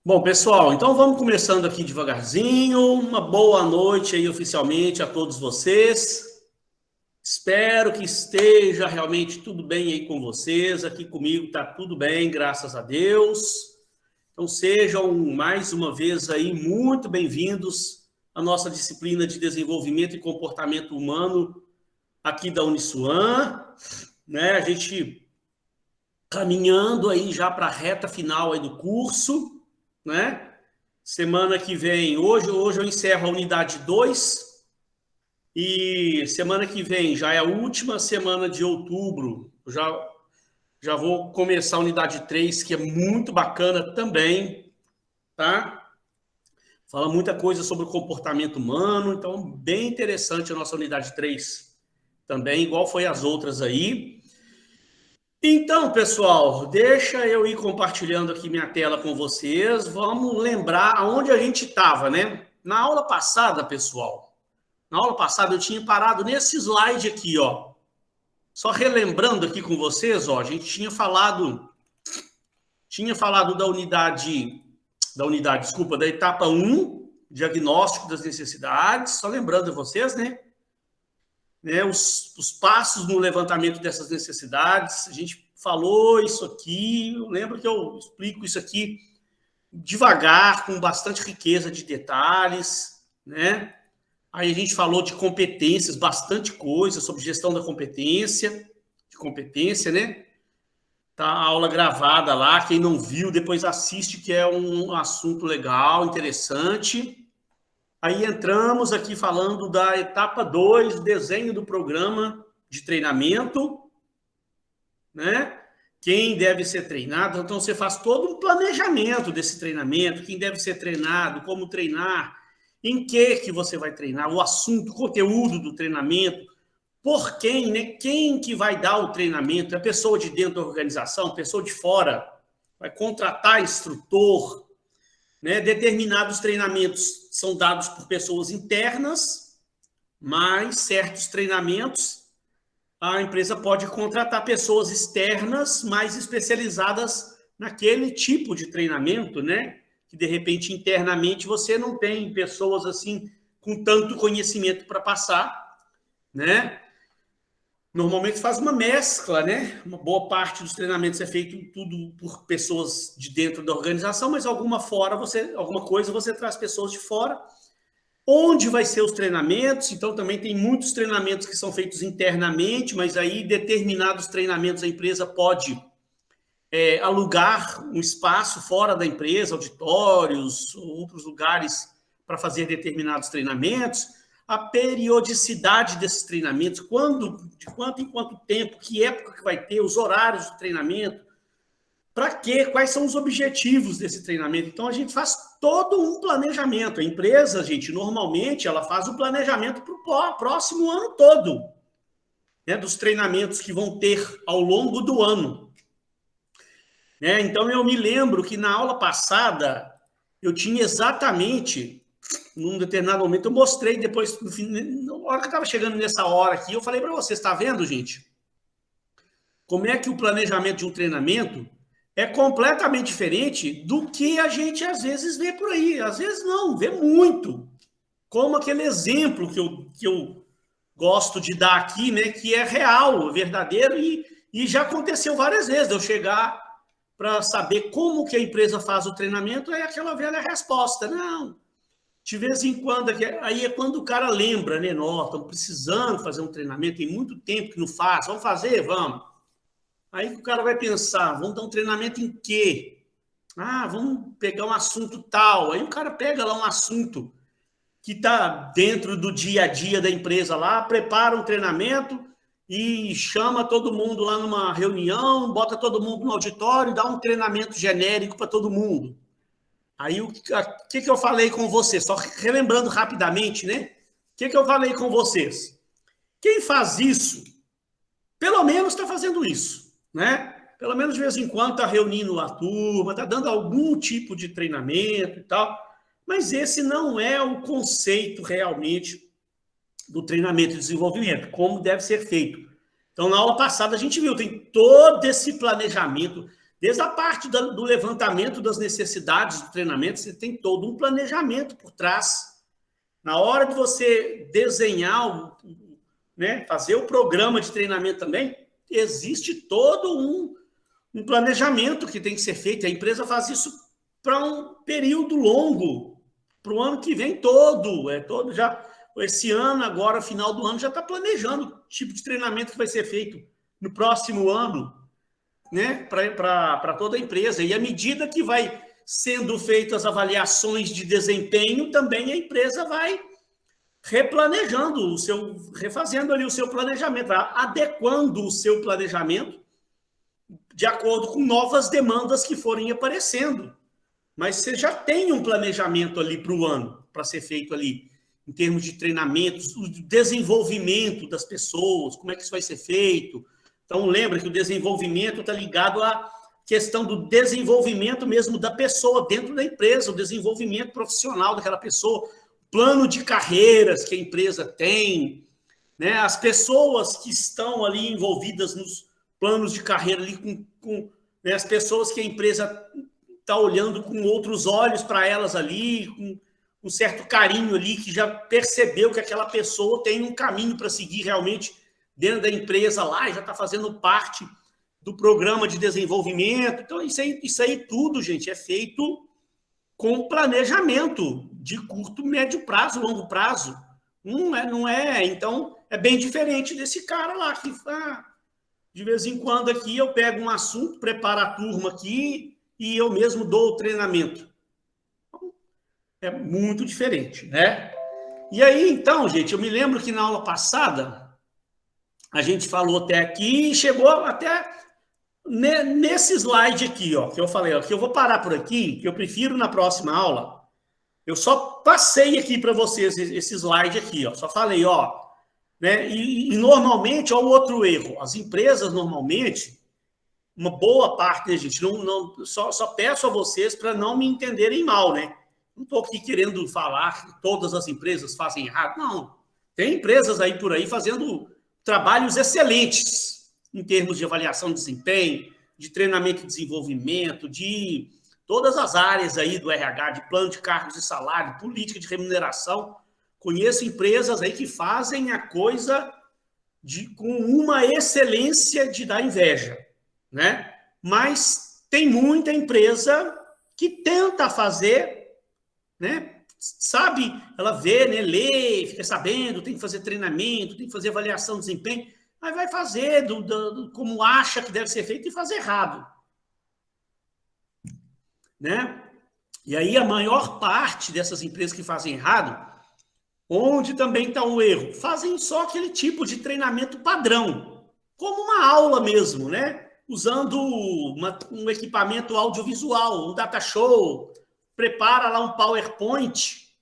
Bom, pessoal, então vamos começando aqui devagarzinho. Uma boa noite aí oficialmente a todos vocês. Espero que esteja realmente tudo bem aí com vocês. Aqui comigo está tudo bem, graças a Deus. Então sejam mais uma vez aí muito bem-vindos à nossa disciplina de desenvolvimento e comportamento humano aqui da Uniswan, né? A gente caminhando aí já para a reta final aí do curso, né? Semana que vem, hoje eu encerro a unidade 2 e semana que vem já é a última semana de outubro. Já vou começar a unidade 3, que é muito bacana também, tá? Fala muita coisa sobre o comportamento humano, então bem interessante a nossa unidade 3 também, igual foi as outras aí. Então, pessoal, deixa eu ir compartilhando aqui minha tela com vocês. Vamos lembrar aonde a gente estava, né? Na aula passada, pessoal, na aula passada eu tinha parado nesse slide aqui, ó. Só relembrando aqui com vocês, ó, a gente tinha falado desculpa, da etapa 1, diagnóstico das necessidades, só lembrando a vocês, né? Os passos no levantamento dessas necessidades, a gente falou isso aqui, eu lembro que eu explico isso aqui devagar, com bastante riqueza de detalhes, né? Aí a gente falou de competências, bastante coisa sobre gestão da competência, né? Tá a aula gravada lá, quem não viu, depois assiste, que é um assunto legal, interessante. Aí entramos aqui falando da etapa 2, desenho do programa de treinamento, né? Quem deve ser treinado. Então, você faz todo um planejamento desse treinamento, quem deve ser treinado, como treinar, em que você vai treinar, o assunto, o conteúdo do treinamento, por quem, né? Quem que vai dar o treinamento? É pessoa de dentro da organização, pessoa de fora, vai contratar instrutor, né? Determinados treinamentos são dados por pessoas internas, mas certos treinamentos a empresa pode contratar pessoas externas mais especializadas naquele tipo de treinamento, né? Que de repente internamente você não tem pessoas assim com tanto conhecimento para passar, né? Normalmente faz uma mescla, né? Uma boa parte dos treinamentos é feito tudo por pessoas de dentro da organização, mas alguma coisa você traz pessoas de fora. Onde vai ser os treinamentos? Então também tem muitos treinamentos que são feitos internamente, mas aí determinados treinamentos a empresa pode alugar um espaço fora da empresa, auditórios, outros lugares para fazer determinados treinamentos. A periodicidade desses treinamentos, de quanto em quanto tempo, que época que vai ter, os horários do treinamento, para quê? Quais são os objetivos desse treinamento? Então, a gente faz todo um planejamento. A empresa, gente, normalmente, ela faz o planejamento para o próximo ano todo, né, dos treinamentos que vão ter ao longo do ano. Né? Então, eu me lembro que na aula passada, eu tinha exatamente, num determinado momento, eu mostrei depois, na hora que eu estava chegando nessa hora aqui, eu falei para vocês, está vendo, gente? Como é que o planejamento de um treinamento é completamente diferente do que a gente às vezes vê por aí. Às vezes não, vê muito. Como aquele exemplo que eu gosto de dar aqui, né, que é real, verdadeiro, e já aconteceu várias vezes, de eu chegar para saber como que a empresa faz o treinamento, é aquela velha resposta, não, de vez em quando, aí é quando o cara lembra, né, nós estamos precisando fazer um treinamento, tem muito tempo que não faz, vamos fazer? Vamos. Aí o cara vai pensar, vamos dar um treinamento em quê? Ah, vamos pegar um assunto tal. Aí o cara pega lá um assunto que está dentro do dia a dia da empresa lá, prepara um treinamento e chama todo mundo lá numa reunião, bota todo mundo no auditório, dá um treinamento genérico para todo mundo. Aí o que eu falei com vocês? Só relembrando rapidamente, né? O que eu falei com vocês? Quem faz isso, pelo menos está fazendo isso, né? Pelo menos de vez em quando está reunindo a turma, está dando algum tipo de treinamento e tal, mas esse não é o conceito realmente do treinamento e desenvolvimento, como deve ser feito. Então, na aula passada, a gente viu, tem todo esse planejamento, Desde a parte do levantamento das necessidades do treinamento, você tem todo um planejamento por trás. Na hora de você desenhar, né, fazer o programa de treinamento também, existe todo um planejamento que tem que ser feito. A empresa faz isso para um período longo, para o ano que vem todo. Todo já. Esse ano, agora, final do ano, já está planejando o tipo de treinamento que vai ser feito no próximo ano, né, para toda a empresa. E à medida que vai sendo feitas as avaliações de desempenho, também a empresa vai replanejando refazendo ali o seu planejamento, adequando o seu planejamento de acordo com novas demandas que forem aparecendo. Mas você já tem um planejamento ali para o ano, para ser feito ali, em termos de treinamentos, o desenvolvimento das pessoas, como é que isso vai ser feito. Então, lembra que o desenvolvimento está ligado à questão do desenvolvimento mesmo da pessoa dentro da empresa, o desenvolvimento profissional daquela pessoa, plano de carreiras que a empresa tem, né? As pessoas que estão ali envolvidas nos planos de carreira, ali né? As pessoas que a empresa está olhando com outros olhos para elas ali, com um certo carinho ali, que já percebeu que aquela pessoa tem um caminho para seguir realmente dentro da empresa lá, e já está fazendo parte do programa de desenvolvimento. Então, isso aí tudo, gente, é feito com planejamento de curto, médio prazo, longo prazo. Não é. Então, é bem diferente desse cara lá, que de vez em quando aqui eu pego um assunto, preparo a turma aqui e eu mesmo dou o treinamento. É muito diferente, né? E aí, então, gente, eu me lembro que na aula passada a gente falou até aqui e chegou até nesse slide aqui, ó, que eu falei, ó, que eu vou parar por aqui, que eu prefiro na próxima aula. Eu só passei aqui para vocês esse slide aqui, ó, só falei, ó, né? E normalmente, ó, o outro erro, as empresas normalmente, uma boa parte, né, gente, só peço a vocês para não me entenderem mal, né? Não estou aqui querendo falar que todas as empresas fazem errado, não. Tem empresas aí por aí fazendo trabalhos excelentes em termos de avaliação de desempenho, de treinamento e desenvolvimento, de todas as áreas aí do RH, de plano de cargos e salário, política de remuneração. Conheço empresas aí que fazem a coisa com uma excelência de dar inveja, né? Mas tem muita empresa que tenta fazer, né? Sabe, ela vê, né, lê, fica sabendo, tem que fazer treinamento, tem que fazer avaliação de desempenho, mas vai fazer como acha que deve ser feito e fazer errado, né? E aí a maior parte dessas empresas que fazem errado, onde também está um erro, fazem só aquele tipo de treinamento padrão, como uma aula mesmo, né? Usando um equipamento audiovisual, um data show, prepara lá um PowerPoint,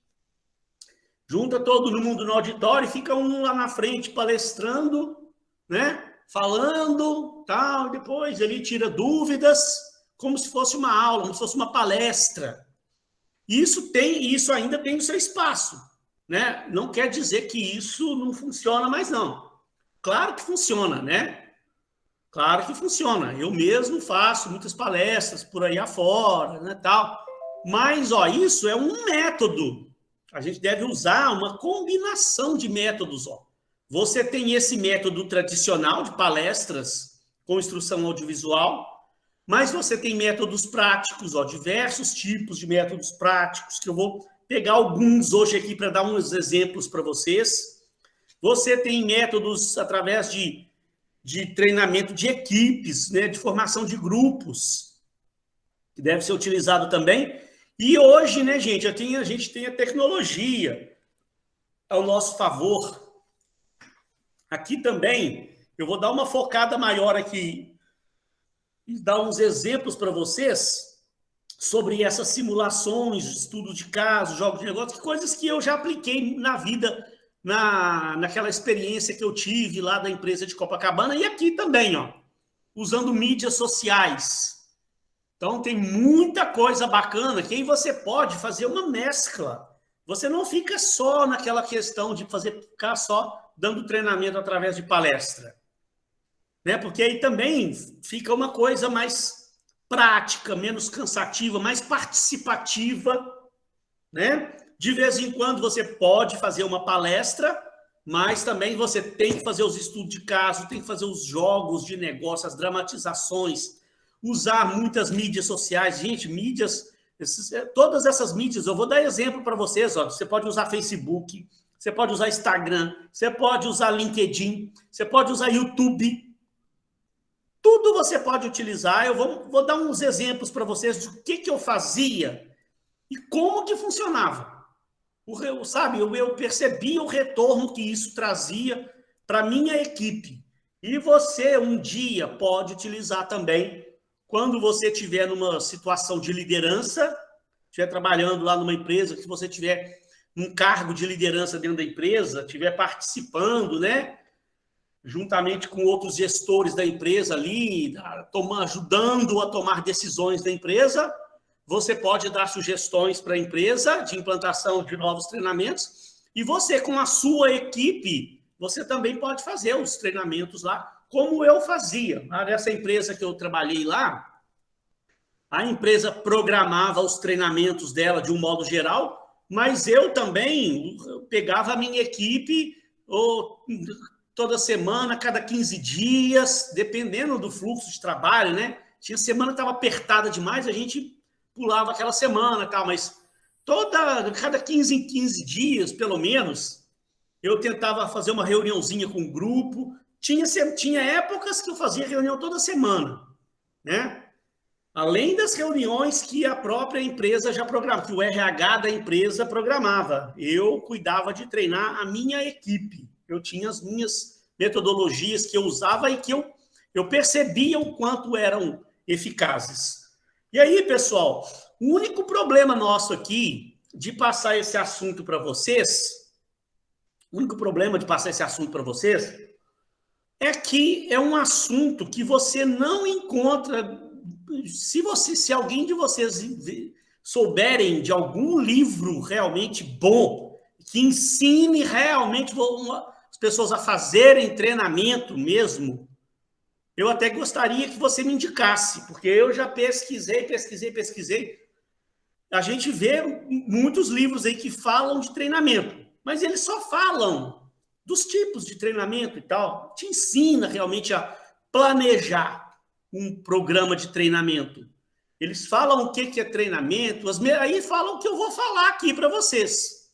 junta todo mundo no auditório e fica um lá na frente palestrando, né? Falando, tal, e depois ele tira dúvidas, como se fosse uma aula, como se fosse uma palestra. Isso ainda tem o seu espaço, né? Não quer dizer que isso não funciona mais, não. Claro que funciona, né? Claro que funciona. Eu mesmo faço muitas palestras por aí afora, né, tal. Mas, ó, isso é um método. A gente deve usar uma combinação de métodos, ó. Você tem esse método tradicional de palestras com instrução audiovisual, mas você tem métodos práticos, ó, diversos tipos de métodos práticos, que eu vou pegar alguns hoje aqui para dar uns exemplos para vocês. Você tem métodos através de treinamento de equipes, né, de formação de grupos, que deve ser utilizado também. E hoje, né, gente, a gente tem a tecnologia ao nosso favor. Aqui também, eu vou dar uma focada maior aqui e dar uns exemplos para vocês sobre essas simulações, estudo de caso, jogos de negócio, coisas que eu já apliquei na vida, naquela experiência que eu tive lá da empresa de Copacabana, e aqui também, ó, usando mídias sociais. Então, tem muita coisa bacana que aí você pode fazer uma mescla. Você não fica só naquela questão de ficar só dando treinamento através de palestra, né? Porque aí também fica uma coisa mais prática, menos cansativa, mais participativa, né? De vez em quando você pode fazer uma palestra, mas também você tem que fazer os estudos de caso, tem que fazer os jogos de negócio, as dramatizações, usar muitas mídias sociais. Gente, todas essas mídias, eu vou dar exemplo para vocês. Ó, você pode usar Facebook, você pode usar Instagram, você pode usar LinkedIn, você pode usar YouTube. Tudo você pode utilizar. Eu vou dar uns exemplos para vocês do que eu fazia e como que funcionava. Eu percebi o retorno que isso trazia para a minha equipe. E você, um dia, pode utilizar também quando você estiver numa situação de liderança, estiver trabalhando lá numa empresa, que você tiver um cargo de liderança dentro da empresa, estiver participando, né? Juntamente com outros gestores da empresa ali, ajudando a tomar decisões da empresa, você pode dar sugestões para a empresa de implantação de novos treinamentos e você, com a sua equipe, você também pode fazer os treinamentos lá, como eu fazia. Nessa empresa que eu trabalhei lá, a empresa programava os treinamentos dela de um modo geral, mas eu também pegava a minha equipe toda semana, cada 15 dias, dependendo do fluxo de trabalho, né? Tinha semana que estava apertada demais, a gente pulava aquela semana e tal, mas cada 15 em 15 dias, pelo menos, eu tentava fazer uma reuniãozinha com o grupo. Tinha épocas que eu fazia reunião toda semana, né? Além das reuniões que a própria empresa já programava, que o RH da empresa programava. Eu cuidava de treinar a minha equipe. Eu tinha as minhas metodologias que eu usava e que eu percebia o quanto eram eficazes. E aí, pessoal, o único problema nosso aqui de passar esse assunto para vocês, é que é um assunto que você não encontra. Se alguém de vocês souberem de algum livro realmente bom, que ensine realmente as pessoas a fazerem treinamento mesmo, eu até gostaria que você me indicasse, porque eu já pesquisei. A gente vê muitos livros aí que falam de treinamento, mas eles só falam dos tipos de treinamento e tal. Te ensina realmente a planejar um programa de treinamento. Eles falam o que é treinamento, aí falam o que eu vou falar aqui para vocês.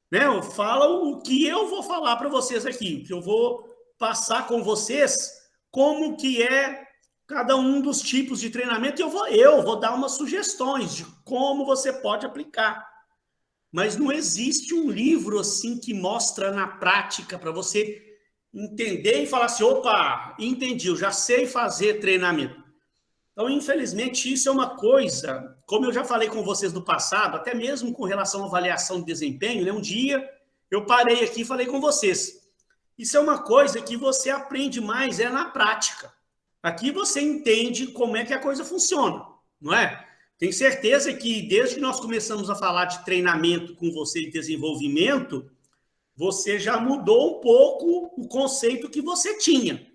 Né? Falam o que eu vou falar para vocês aqui, o que eu vou passar com vocês, como que é cada um dos tipos de treinamento. Eu vou dar umas sugestões de como você pode aplicar. Mas não existe um livro assim que mostra na prática para você entender e falar assim, opa, entendi, eu já sei fazer treinamento. Então, infelizmente, isso é uma coisa, como eu já falei com vocês no passado, até mesmo com relação à avaliação de desempenho, né? Um dia eu parei aqui e falei com vocês. Isso é uma coisa que você aprende mais na prática. Aqui você entende como é que a coisa funciona, não é? Tenho certeza que desde que nós começamos a falar de treinamento com você e desenvolvimento, você já mudou um pouco o conceito que você tinha.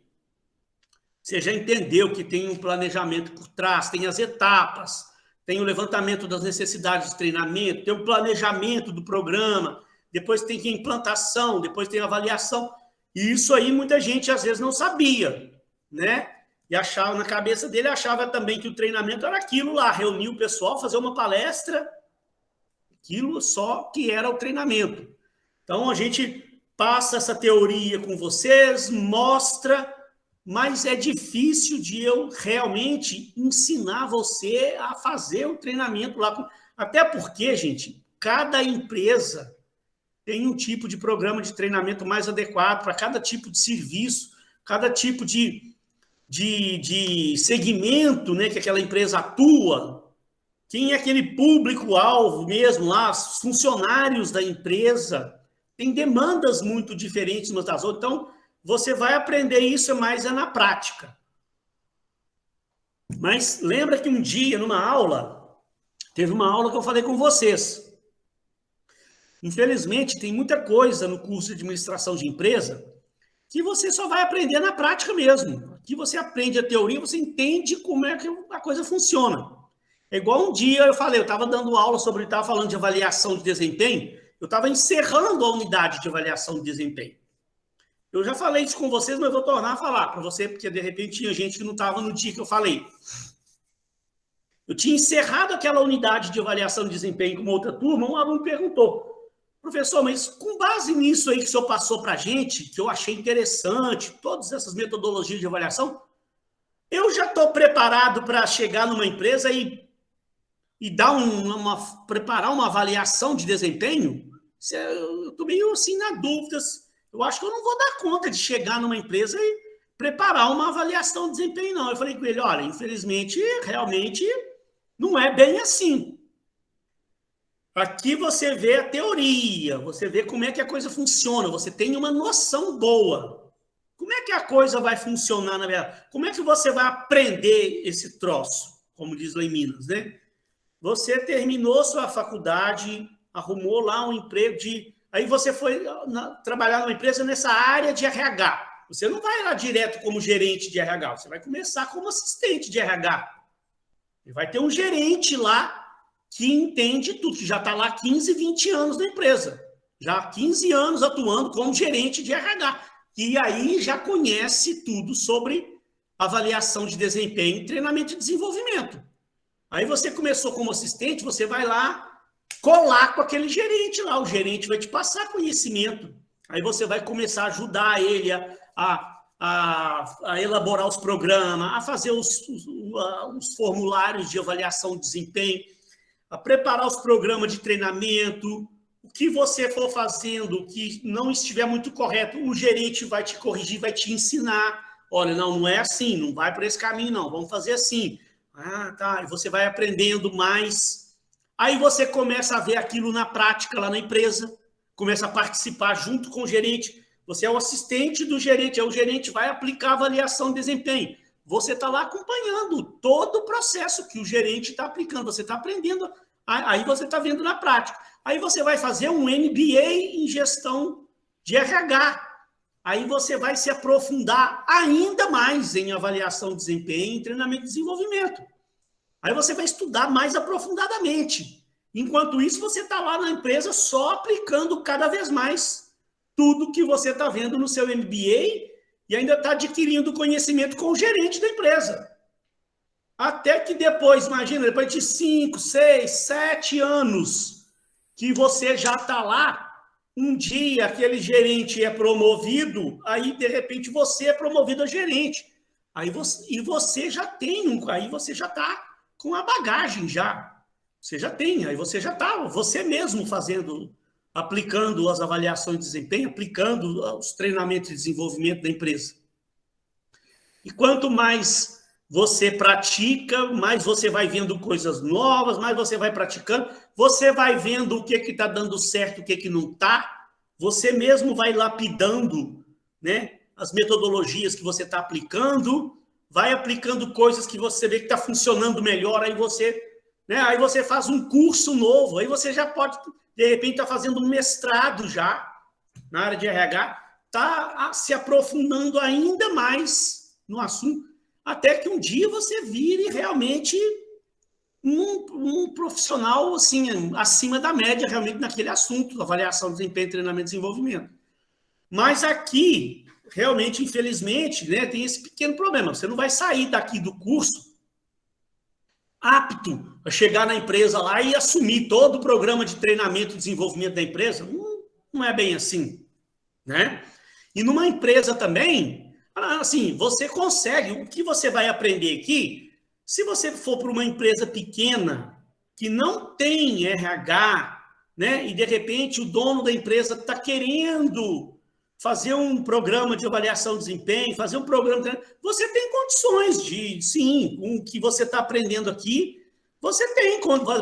Você já entendeu que tem um planejamento por trás, tem as etapas, tem o levantamento das necessidades de treinamento, tem o planejamento do programa, depois tem a implantação, depois tem a avaliação. E isso aí muita gente às vezes não sabia, né? E achava, na cabeça dele, achava também que o treinamento era aquilo lá, reunir o pessoal, fazer uma palestra, aquilo só que era o treinamento. Então, a gente passa essa teoria com vocês, mostra, mas é difícil de eu realmente ensinar você a fazer o treinamento lá. Até porque, gente, cada empresa tem um tipo de programa de treinamento mais adequado para cada tipo de serviço, cada tipo de segmento, né, que aquela empresa atua. Quem é aquele público-alvo mesmo lá, os funcionários da empresa, tem demandas muito diferentes umas das outras. Então, você vai aprender isso mais na prática. Mas lembra que um dia, teve uma aula que eu falei com vocês. Infelizmente, tem muita coisa no curso de administração de empresa que você só vai aprender na prática mesmo. Aqui você aprende a teoria, você entende como é que a coisa funciona. É igual um dia eu falei, eu estava dando aula sobre, estava falando de avaliação de desempenho, eu estava encerrando a unidade de avaliação de desempenho. Eu já falei isso com vocês, mas vou tornar a falar para você, porque de repente tinha gente que não estava no dia que eu falei. Eu tinha encerrado aquela unidade de avaliação de desempenho com uma outra turma, um aluno perguntou, professor, mas com base nisso aí que o senhor passou para a gente, que eu achei interessante, todas essas metodologias de avaliação, eu já estou preparado para chegar numa empresa e dar preparar uma avaliação de desempenho? Eu estou meio assim na dúvida. Eu acho que eu não vou dar conta de chegar numa empresa e preparar uma avaliação de desempenho, não. Eu falei com ele, olha, infelizmente, realmente não é bem assim. Aqui você vê a teoria, você vê como é que a coisa funciona, você tem uma noção boa. Como é que a coisa vai funcionar, na verdade? Como é que você vai aprender esse troço, como diz lá em Minas, né? Você terminou sua faculdade, arrumou lá um emprego de... Aí você foi trabalhar numa empresa nessa área de RH. Você não vai lá direto como gerente de RH, você vai começar como assistente de RH. E vai ter um gerente lá que entende tudo, que já está lá 15, 20 anos na empresa. Já há 15 anos atuando como gerente de RH. E aí já conhece tudo sobre avaliação de desempenho, treinamento e desenvolvimento. Aí você começou como assistente, você vai lá colar com aquele gerente lá. O gerente vai te passar conhecimento. Aí você vai começar a ajudar ele a elaborar os programas, a fazer os formulários de avaliação de desempenho, a preparar os programas de treinamento. O que você for fazendo que não estiver muito correto, o gerente vai te corrigir, vai te ensinar. Olha, não é assim, não vai por esse caminho, não. Vamos fazer assim. Ah, tá. E você vai aprendendo mais. Aí você começa a ver aquilo na prática lá na empresa, começa a participar junto com o gerente. Você é o assistente do gerente, aí o gerente vai aplicar a avaliação de desempenho. Você está lá acompanhando todo o processo que o gerente está aplicando. Você está aprendendo, aí você está vendo na prática. Aí você vai fazer um MBA em gestão de RH. Aí você vai se aprofundar ainda mais em avaliação de desempenho, em treinamento e desenvolvimento. Aí você vai estudar mais aprofundadamente. Enquanto isso, você está lá na empresa só aplicando cada vez mais tudo que você está vendo no seu MBA e ainda está adquirindo conhecimento com o gerente da empresa. Até que depois, imagina, depois de 5, 6, 7 anos que você já está lá, um dia aquele gerente é promovido, aí de repente você é promovido a gerente. Aí você já tem, aí você já está com a bagagem já. Você já tem, aí você já está, você mesmo aplicando as avaliações de desempenho, aplicando os treinamentos de desenvolvimento da empresa. E quanto mais você pratica, mais você vai vendo coisas novas, mais você vai praticando, você vai vendo o que está dando certo, o que não está, você mesmo vai lapidando, né, as metodologias que você está aplicando, vai aplicando coisas que você vê que está funcionando melhor, aí você faz um curso novo, aí você já pode, de repente, estar fazendo um mestrado já na área de RH, está se aprofundando ainda mais no assunto, até que um dia você vire realmente um profissional assim, acima da média realmente naquele assunto, avaliação, desempenho, treinamento e desenvolvimento. Mas aqui, realmente, infelizmente, né, tem esse pequeno problema. Você não vai sair daqui do curso apto a chegar na empresa lá e assumir todo o programa de treinamento e desenvolvimento da empresa. Não é bem assim, né? E numa empresa também, assim, você consegue, o que você vai aprender aqui, se você for para uma empresa pequena, que não tem RH, né, e de repente o dono da empresa está querendo fazer um programa de avaliação de desempenho, fazer um programa... Você tem condições de, sim, com o que você está aprendendo aqui, você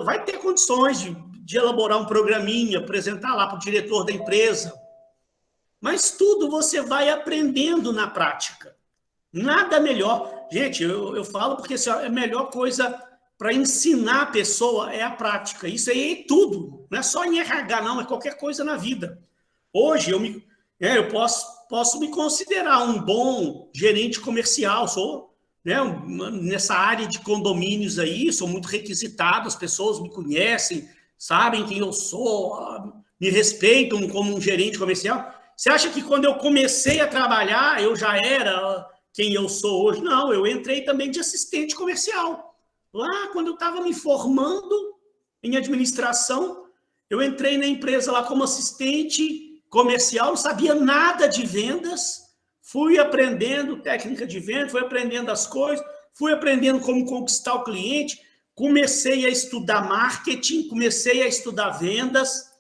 vai ter condições de elaborar um programinha, apresentar lá para o diretor da empresa. Mas tudo você vai aprendendo na prática. Nada melhor. Gente, eu falo porque assim, a melhor coisa para ensinar a pessoa é a prática. Isso aí é tudo. Não é só em RH, não. É qualquer coisa na vida. Hoje, eu posso posso me considerar um bom gerente comercial, sou, né, nessa área de condomínios aí, sou muito requisitado, as pessoas me conhecem, sabem quem eu sou, me respeitam como um gerente comercial. Você acha que quando eu comecei a trabalhar, eu já era quem eu sou hoje? Não, eu entrei também de assistente comercial. Lá, quando eu estava me formando em administração, eu entrei na empresa lá como assistente comercial, não sabia nada de vendas, fui aprendendo técnica de venda, fui aprendendo as coisas, fui aprendendo como conquistar o cliente, comecei a estudar marketing, comecei a estudar vendas,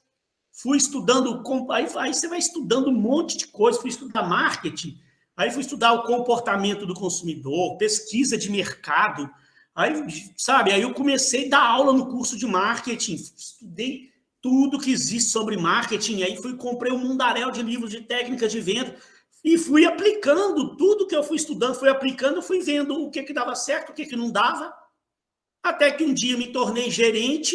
fui estudando, aí você vai estudando um monte de coisa, fui estudar marketing, aí fui estudar o comportamento do consumidor, pesquisa de mercado, aí, sabe, aí eu comecei a dar aula no curso de marketing, estudei tudo que existe sobre marketing, aí comprei um mundaréu de livros de técnicas de venda e fui aplicando tudo que eu fui estudando, fui aplicando, fui vendo o que dava certo, o que não dava, até que um dia me tornei gerente,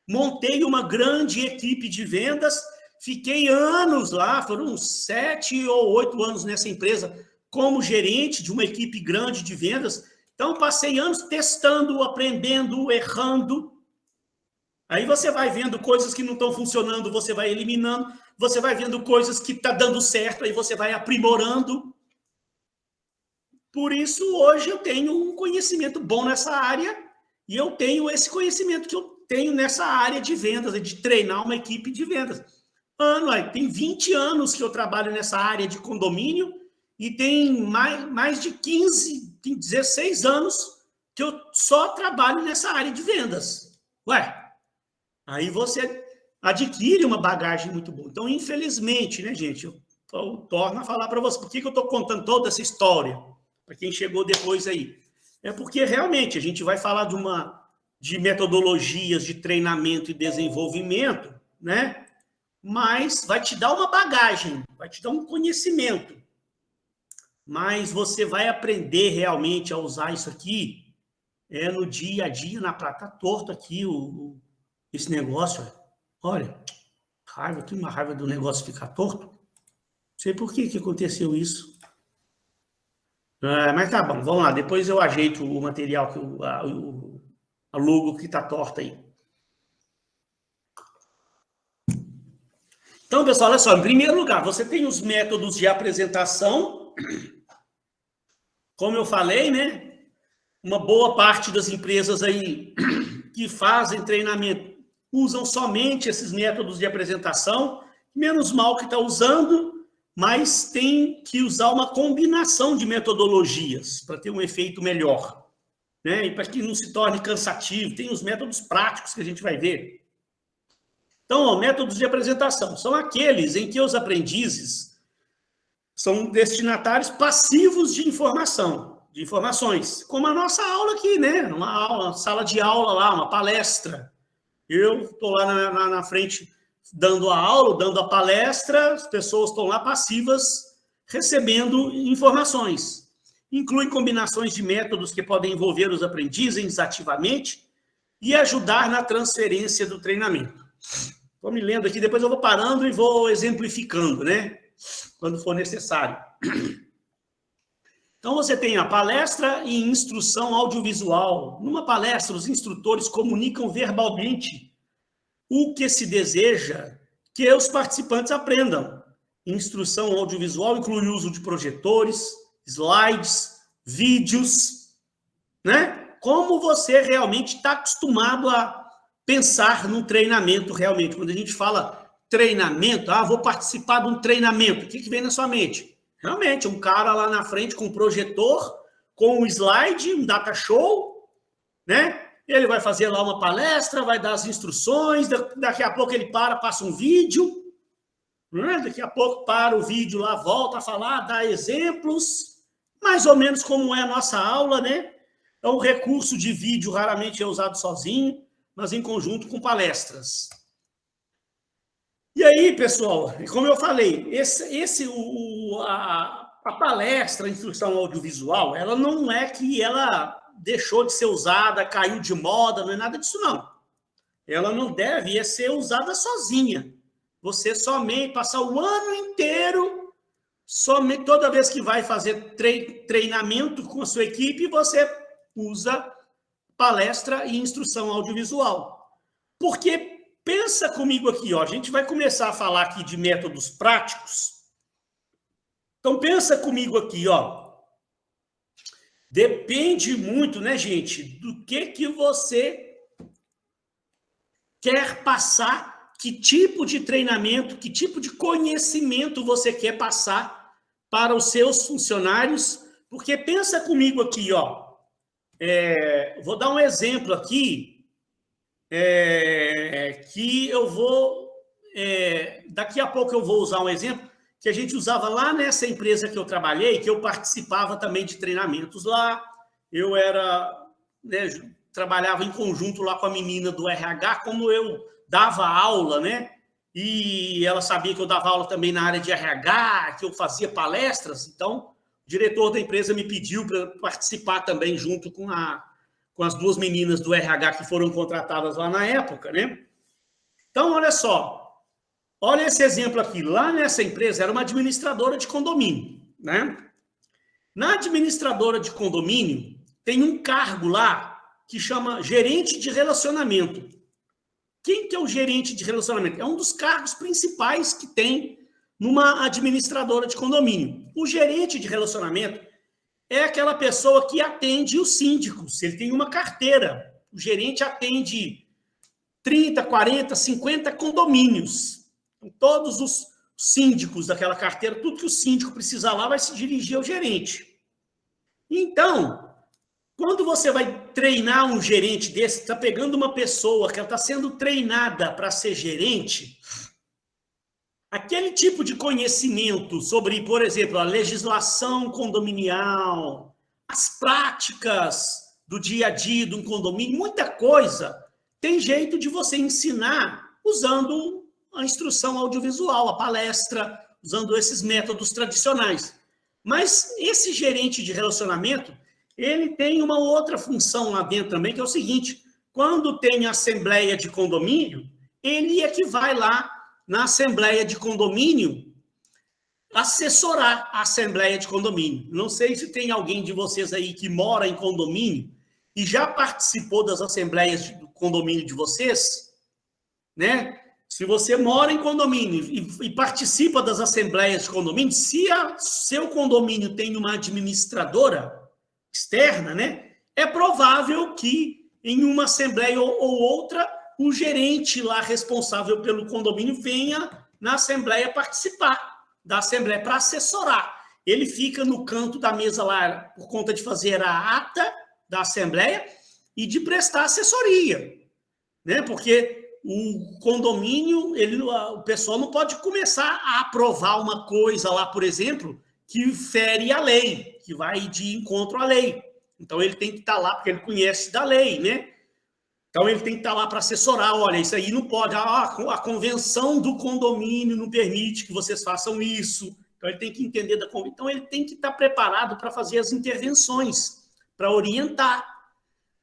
montei uma grande equipe de vendas, fiquei anos lá, foram uns 7 ou 8 anos nessa empresa como gerente de uma equipe grande de vendas. Então, passei anos testando, aprendendo, errando. Aí você vai vendo coisas que não estão funcionando, você vai eliminando, você vai vendo coisas que estão dando certo, aí você vai aprimorando. Por isso, hoje eu tenho um conhecimento bom nessa área e eu tenho esse conhecimento que eu tenho nessa área de vendas, de treinar uma equipe de vendas. Tem 20 anos que eu trabalho nessa área de condomínio e tem mais de 15, tem 16 anos que eu só trabalho nessa área de vendas. Aí você adquire uma bagagem muito boa. Então, infelizmente, né, gente, eu torno a falar para você, por que eu estou contando toda essa história? Para quem chegou depois aí. É porque, realmente, a gente vai falar de metodologias de treinamento e desenvolvimento, né? Mas vai te dar uma bagagem, vai te dar um conhecimento. Mas você vai aprender realmente a usar isso aqui no dia a dia, na prata torta aqui, esse negócio. Olha, tem uma raiva do negócio ficar torto. Não sei por que aconteceu isso. Mas tá bom, vamos lá. Depois eu ajeito o material, a logo que tá torta aí. Então, pessoal, olha só. Em primeiro lugar, você tem os métodos de apresentação. Como eu falei, né? Uma boa parte das empresas aí que fazem treinamento usam somente esses métodos de apresentação. Menos mal que está usando, mas tem que usar uma combinação de metodologias para ter um efeito melhor, né? E para que não se torne cansativo. Tem os métodos práticos que a gente vai ver. Então, métodos de apresentação são aqueles em que os aprendizes são destinatários passivos de informações, como a nossa aula aqui, né? Uma sala de aula lá, uma palestra. Eu estou lá na frente dando a aula, dando a palestra, as pessoas estão lá passivas, recebendo informações. Inclui combinações de métodos que podem envolver os aprendizes ativamente e ajudar na transferência do treinamento. Estou me lendo aqui, depois eu vou parando e vou exemplificando, né? Quando for necessário. Então, você tem a palestra e instrução audiovisual. Numa palestra, os instrutores comunicam verbalmente o que se deseja que os participantes aprendam. Instrução audiovisual inclui o uso de projetores, slides, vídeos, né? Como você realmente está acostumado a pensar num treinamento realmente. Quando a gente fala treinamento, vou participar de um treinamento, o que vem na sua mente? Realmente, um cara lá na frente com um projetor, com um slide, um data show, né? Ele vai fazer lá uma palestra, vai dar as instruções, daqui a pouco ele passa um vídeo, né? Daqui a pouco para o vídeo lá, volta a falar, dá exemplos, mais ou menos como é a nossa aula, né? Então, o recurso de vídeo raramente é usado sozinho, mas em conjunto com palestras. E aí, pessoal, como eu falei, a palestra, a instrução audiovisual, ela não é que ela deixou de ser usada, caiu de moda, não é nada disso, não. Ela não deve ser usada sozinha. Você somente passar o ano inteiro somente toda vez que vai fazer treinamento com a sua equipe, você usa palestra e instrução audiovisual. Porque pensa comigo aqui, ó, a gente vai começar a falar aqui de métodos práticos. Então pensa comigo aqui, ó. Depende muito, né, gente, do que você quer passar, que tipo de treinamento, que tipo de conhecimento você quer passar para os seus funcionários. Porque pensa comigo aqui, ó. Vou dar um exemplo aqui, que eu vou... daqui a pouco eu vou usar um exemplo que a gente usava lá nessa empresa que eu trabalhei, que eu participava também de treinamentos lá. Eu trabalhava em conjunto lá com a menina do RH, como eu dava aula, né? E ela sabia que eu dava aula também na área de RH, que eu fazia palestras. Então, o diretor da empresa me pediu para participar também junto com as duas meninas do RH que foram contratadas lá na época, né? Então, olha só. Olha esse exemplo aqui. Lá nessa empresa era uma administradora de condomínio, né? Na administradora de condomínio tem um cargo lá que chama gerente de relacionamento. Quem que é o gerente de relacionamento? É um dos cargos principais que tem numa administradora de condomínio. O gerente de relacionamento é aquela pessoa que atende os síndicos. Ele tem uma carteira. O gerente atende 30, 40, 50 condomínios. Todos os síndicos daquela carteira, tudo que o síndico precisar lá vai se dirigir ao gerente. Então, quando você vai treinar um gerente desse, está pegando uma pessoa que está sendo treinada para ser gerente, aquele tipo de conhecimento sobre, por exemplo, a legislação condominial, as práticas do dia a dia de um condomínio, muita coisa, tem jeito de você ensinar usando a instrução audiovisual, a palestra, usando esses métodos tradicionais. Mas esse gerente de relacionamento, ele tem uma outra função lá dentro também, que é o seguinte: quando tem assembleia de condomínio, ele é que vai lá na assembleia de condomínio assessorar a assembleia de condomínio. Não sei se tem alguém de vocês aí que mora em condomínio e já participou das assembleias do condomínio de vocês, né? Se você mora em condomínio e participa das assembleias de condomínio, se seu condomínio tem uma administradora externa, né, é provável que em uma assembleia ou outra, o gerente lá responsável pelo condomínio venha na assembleia participar da assembleia para assessorar. Ele fica no canto da mesa lá por conta de fazer a ata da assembleia e de prestar assessoria, né? Porque o condomínio, o pessoal não pode começar a aprovar uma coisa lá, por exemplo, que fere a lei, que vai de encontro à lei. Então, ele tem que estar lá, porque ele conhece da lei, né? Então, ele tem que estar lá para assessorar. Olha, isso aí não pode. A convenção do condomínio não permite que vocês façam isso. Então, ele tem que entender da convenção. Então, ele tem que estar preparado para fazer as intervenções, para orientar.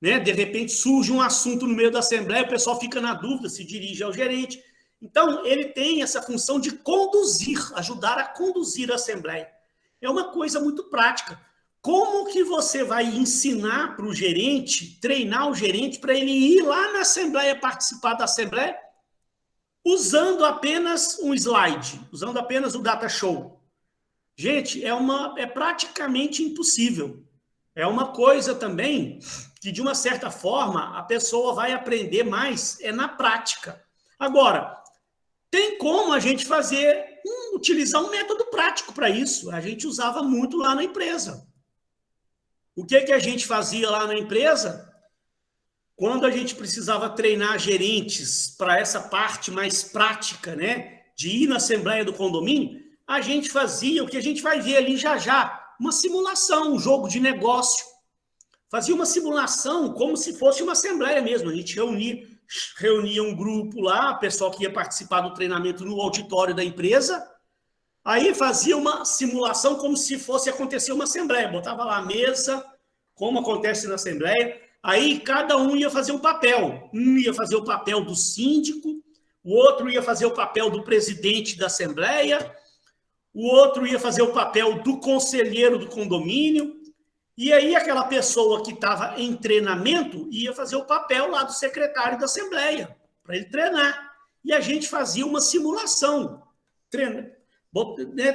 Né? De repente surge um assunto no meio da assembleia, o pessoal fica na dúvida, se dirige ao gerente. Então, ele tem essa função de conduzir, ajudar a conduzir a assembleia. É uma coisa muito prática. Como que você vai ensinar para o gerente, treinar o gerente para ele ir lá na assembleia, participar da assembleia, usando apenas um slide, usando apenas o data show? Gente, é praticamente impossível. É uma coisa também que, de uma certa forma, a pessoa vai aprender mais na prática. Agora, tem como a gente utilizar um método prático para isso. A gente usava muito lá na empresa. O que a gente fazia lá na empresa? Quando a gente precisava treinar gerentes para essa parte mais prática, né, de ir na assembleia do condomínio, a gente fazia o que a gente vai ver ali já, uma simulação, um jogo de negócio. Fazia uma simulação como se fosse uma assembleia mesmo. A gente reunia um grupo lá, o pessoal que ia participar do treinamento no auditório da empresa, aí fazia uma simulação como se fosse acontecer uma assembleia. Botava lá a mesa, como acontece na assembleia, aí cada um ia fazer um papel. Um ia fazer o papel do síndico, o outro ia fazer o papel do presidente da assembleia, o outro ia fazer o papel do conselheiro do condomínio, e aí aquela pessoa que estava em treinamento ia fazer o papel lá do secretário da Assembleia, para ele treinar. E a gente fazia uma simulação,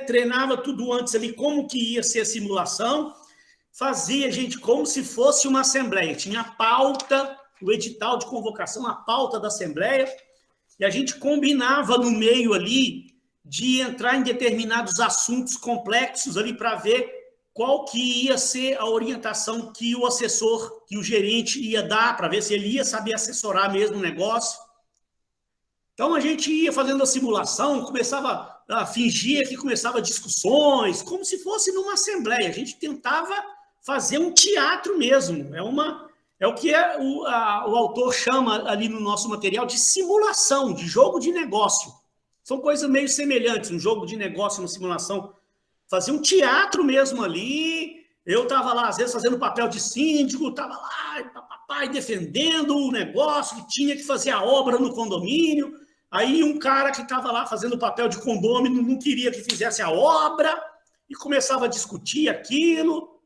treinava tudo antes ali, como que ia ser a simulação, fazia, gente, como se fosse uma Assembleia, tinha a pauta, o edital de convocação, a pauta da Assembleia, e a gente combinava no meio ali de entrar em determinados assuntos complexos ali para ver qual que ia ser a orientação que o assessor, que o gerente ia dar, para ver se ele ia saber assessorar mesmo o negócio. Então, a gente ia fazendo a simulação, começava a fingir que começava discussões, como se fosse numa assembleia. A gente tentava fazer um teatro mesmo. É o que o autor chama ali no nosso material de simulação, de jogo de negócio. São coisas meio semelhantes, um jogo de negócio, uma simulação. Fazia um teatro mesmo ali. Eu estava lá, às vezes, fazendo papel de síndico, estava lá, papai, defendendo o negócio, que tinha que fazer a obra no condomínio. Aí um cara que estava lá fazendo o papel de condômino não queria que fizesse a obra e começava a discutir aquilo,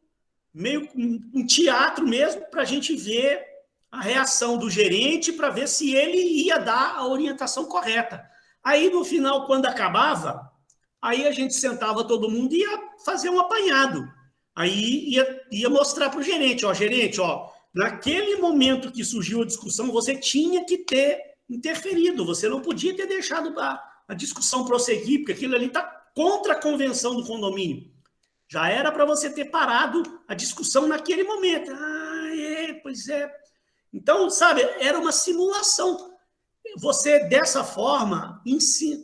meio um teatro mesmo, para a gente ver a reação do gerente, para ver se ele ia dar a orientação correta. Aí, no final, quando acabava, aí a gente sentava todo mundo e ia fazer um apanhado. Aí ia mostrar para o gerente, gerente, naquele momento que surgiu a discussão, você tinha que ter interferido, você não podia ter deixado a discussão prosseguir, porque aquilo ali está contra a convenção do condomínio. Já era para você ter parado a discussão naquele momento. Pois é. Então, sabe, era uma simulação. Você, dessa forma,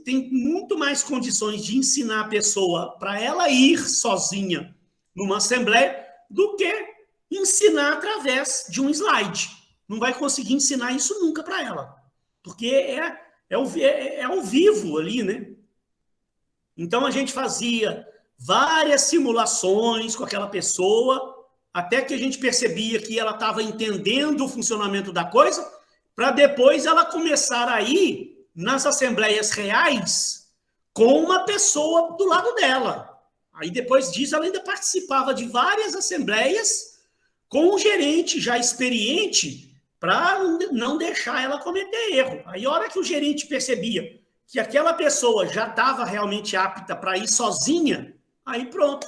tem muito mais condições de ensinar a pessoa para ela ir sozinha numa assembleia do que ensinar através de um slide. Não vai conseguir ensinar isso nunca para ela. Porque é ao vivo ali, né? Então, a gente fazia várias simulações com aquela pessoa, até que a gente percebia que ela estava entendendo o funcionamento da coisa, para depois ela começar a ir nas assembleias reais com uma pessoa do lado dela. Aí, depois disso, ela ainda participava de várias assembleias com um gerente já experiente, para não deixar ela cometer erro. Aí, a hora que o gerente percebia que aquela pessoa já estava realmente apta para ir sozinha, aí pronto,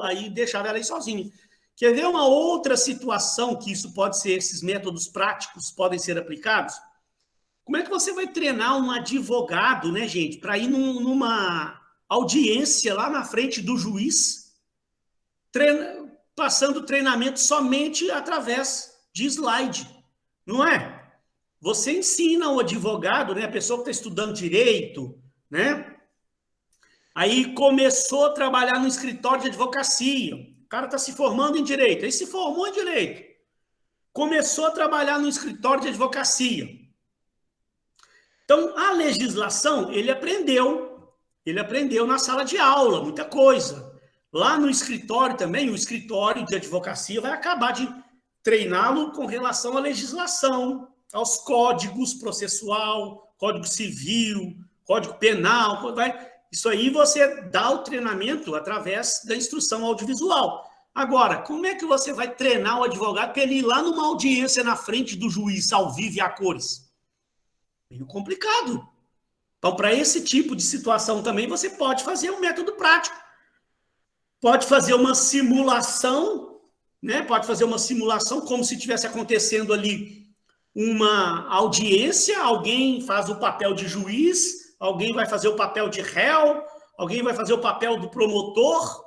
aí deixava ela ir sozinha. Quer ver uma outra situação que isso pode ser, esses métodos práticos podem ser aplicados? Como é que você vai treinar um advogado, né, gente, para ir numa audiência lá na frente do juiz, passando treinamento somente através de slide? Não é? Você ensina o advogado, né, a pessoa que está estudando direito, né? Aí começou a trabalhar no escritório de advocacia. O cara está se formando em direito. Aí se formou em direito. Começou a trabalhar no escritório de advocacia. Então, a legislação, ele aprendeu na sala de aula, muita coisa. Lá no escritório também, o escritório de advocacia vai acabar de treiná-lo com relação à legislação, aos códigos processual, código civil, código penal. Isso aí você dá o treinamento através da instrução audiovisual. Agora, como é que você vai treinar o advogado para ele ir lá numa audiência na frente do juiz, ao vivo e a cores? Meio complicado. Então, para esse tipo de situação também, você pode fazer um método prático. Pode fazer uma simulação, né? Pode fazer uma simulação como se estivesse acontecendo ali uma audiência, alguém faz o papel de juiz, alguém vai fazer o papel de réu, alguém vai fazer o papel do promotor,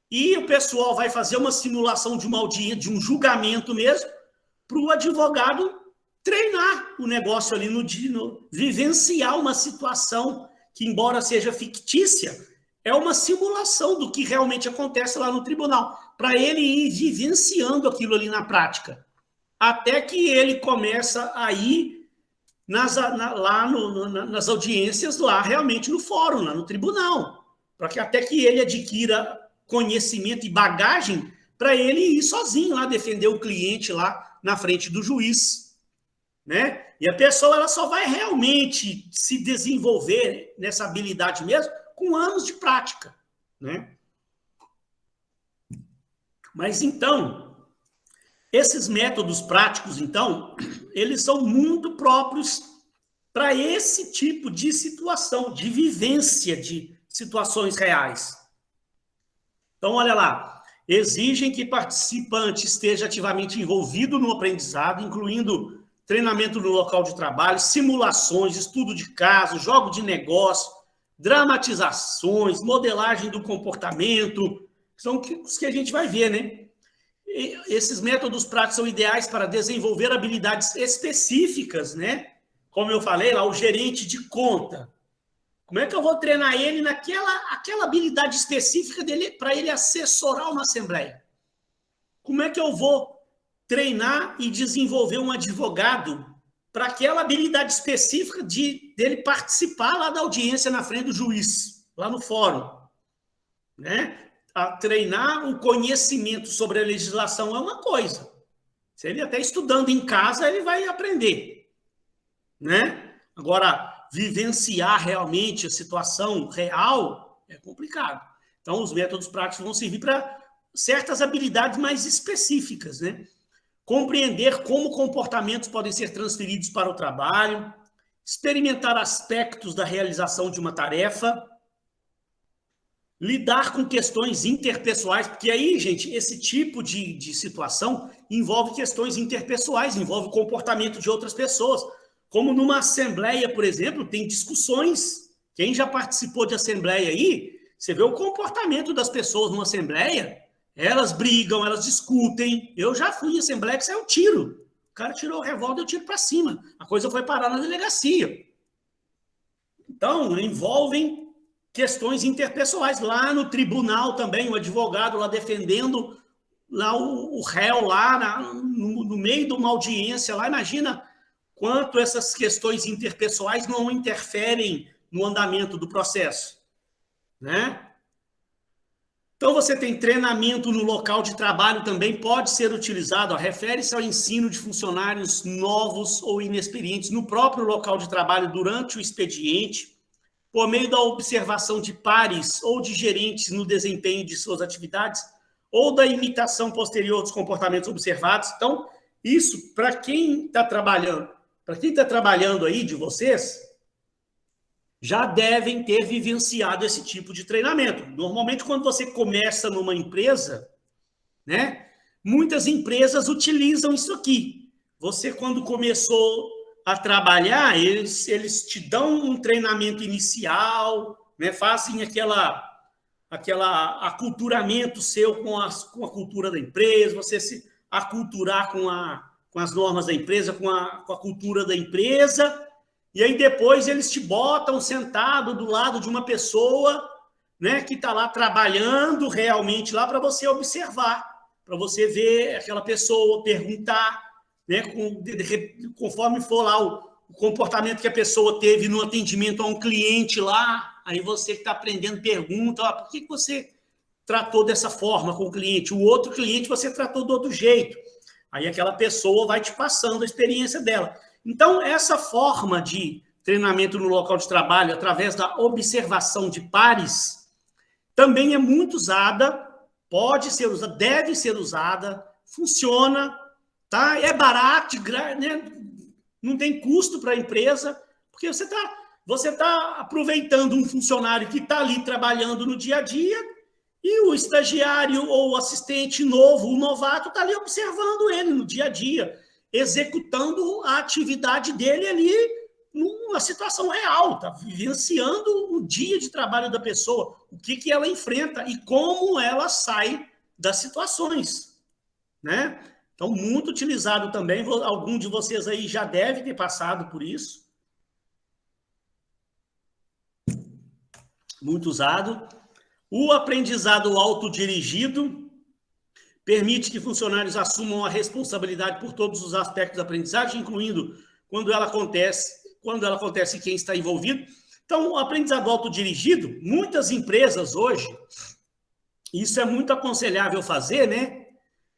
e o pessoal vai fazer uma simulação de uma audiência, de um julgamento mesmo, para o advogado treinar o negócio ali, vivenciar uma situação que, embora seja fictícia, é uma simulação do que realmente acontece lá no tribunal, para ele ir vivenciando aquilo ali na prática, até que ele começa a ir nas audiências lá, realmente no fórum, lá no tribunal, para que até que ele adquira conhecimento e bagagem para ele ir sozinho lá defender o cliente lá na frente do juiz, né? E a pessoa ela só vai realmente se desenvolver nessa habilidade mesmo com anos de prática. né? Mas, então, esses métodos práticos, então, eles são muito próprios para esse tipo de situação, de vivência de situações reais. Então, olha lá, exigem que participante esteja ativamente envolvido no aprendizado, incluindo treinamento no local de trabalho, simulações, estudo de caso, jogo de negócio, dramatizações, modelagem do comportamento, são os que a gente vai ver, né? E esses métodos práticos são ideais para desenvolver habilidades específicas, né? Como eu falei lá, o gerente de conta. Como é que eu vou treinar ele aquela habilidade específica dele para ele assessorar uma assembleia? Como é que eu vou treinar e desenvolver um advogado para aquela habilidade específica dele participar lá da audiência na frente do juiz, lá no fórum, né? A treinar o conhecimento sobre a legislação é uma coisa. Se ele até estudando em casa, ele vai aprender, né? Agora, vivenciar realmente a situação real é complicado. Então, os métodos práticos vão servir para certas habilidades mais específicas, né? Compreender como comportamentos podem ser transferidos para o trabalho, experimentar aspectos da realização de uma tarefa, lidar com questões interpessoais, porque aí, gente, esse tipo de situação envolve questões interpessoais, envolve o comportamento de outras pessoas. Como numa assembleia, por exemplo, tem discussões. Quem já participou de assembleia aí, você vê o comportamento das pessoas numa assembleia, elas brigam, elas discutem. Eu já fui em assembleia que saiu tiro. O cara tirou o revólver e eu tiro para cima. A coisa foi parar na delegacia. Então, envolvem questões interpessoais. Lá no tribunal também, o advogado lá defendendo lá o réu lá no meio de uma audiência lá. Imagina quanto essas questões interpessoais não interferem no andamento do processo, né? Então, você tem treinamento no local de trabalho também, pode ser utilizado, refere-se ao ensino de funcionários novos ou inexperientes no próprio local de trabalho durante o expediente, por meio da observação de pares ou de gerentes no desempenho de suas atividades, ou da imitação posterior dos comportamentos observados. Então, isso, para quem está trabalhando aí de vocês, já devem ter vivenciado esse tipo de treinamento. Normalmente, quando você começa numa empresa, né, muitas empresas utilizam isso aqui. Você, quando começou a trabalhar, eles te dão um treinamento inicial, né, fazem aquela aculturamento seu com a cultura da empresa, você se aculturar com as normas da empresa, com a cultura da empresa, e aí depois eles te botam sentado do lado de uma pessoa, né, que está lá trabalhando realmente lá para você observar, para você ver aquela pessoa, perguntar, né, conforme for lá o comportamento que a pessoa teve no atendimento a um cliente lá, aí você que está aprendendo pergunta, ó, por que você tratou dessa forma com o cliente? O outro cliente você tratou do outro jeito. Aí aquela pessoa vai te passando a experiência dela. Então, essa forma de treinamento no local de trabalho, através da observação de pares, também é muito usada, pode ser usada, deve ser usada, funciona, tá? É barato, né? Não tem custo para a empresa, porque você tá aproveitando um funcionário que está ali trabalhando no dia a dia e o estagiário ou o assistente novo, o novato, está ali observando ele no dia a dia, executando a atividade dele ali numa situação real, está vivenciando o dia de trabalho da pessoa, o que ela enfrenta e como ela sai das situações, né? Então, muito utilizado também, algum de vocês aí já deve ter passado por isso. Muito usado. O aprendizado autodirigido permite que funcionários assumam a responsabilidade por todos os aspectos da aprendizagem, incluindo quando ela acontece e quem está envolvido. Então, o aprendizado autodirigido, muitas empresas hoje, isso é muito aconselhável fazer, né?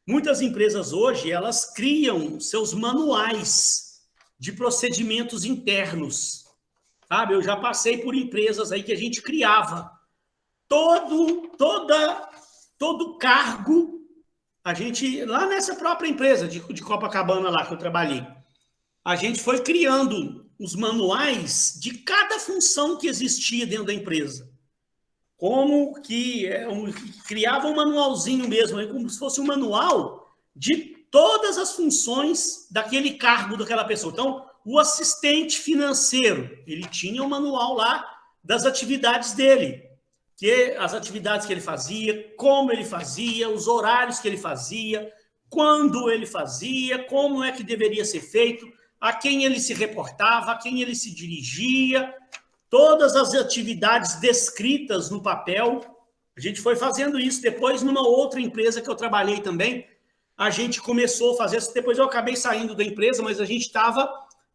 Muitas empresas hoje, elas criam seus manuais de procedimentos internos, sabe? Eu já passei por empresas aí que a gente criava todo cargo, a gente, lá nessa própria empresa de Copacabana lá que eu trabalhei, a gente foi criando os manuais de cada função que existia dentro da empresa. Como que criava um manualzinho mesmo, como se fosse um manual de todas as funções daquele cargo daquela pessoa. Então, o assistente financeiro, ele tinha um manual lá das atividades dele, que as atividades que ele fazia, como ele fazia, os horários que ele fazia, quando ele fazia, como é que deveria ser feito, a quem ele se reportava, a quem ele se dirigia, todas as atividades descritas no papel. A gente foi fazendo isso. Depois, numa outra empresa que eu trabalhei também, a gente começou a fazer isso. Depois eu acabei saindo da empresa, mas a gente estava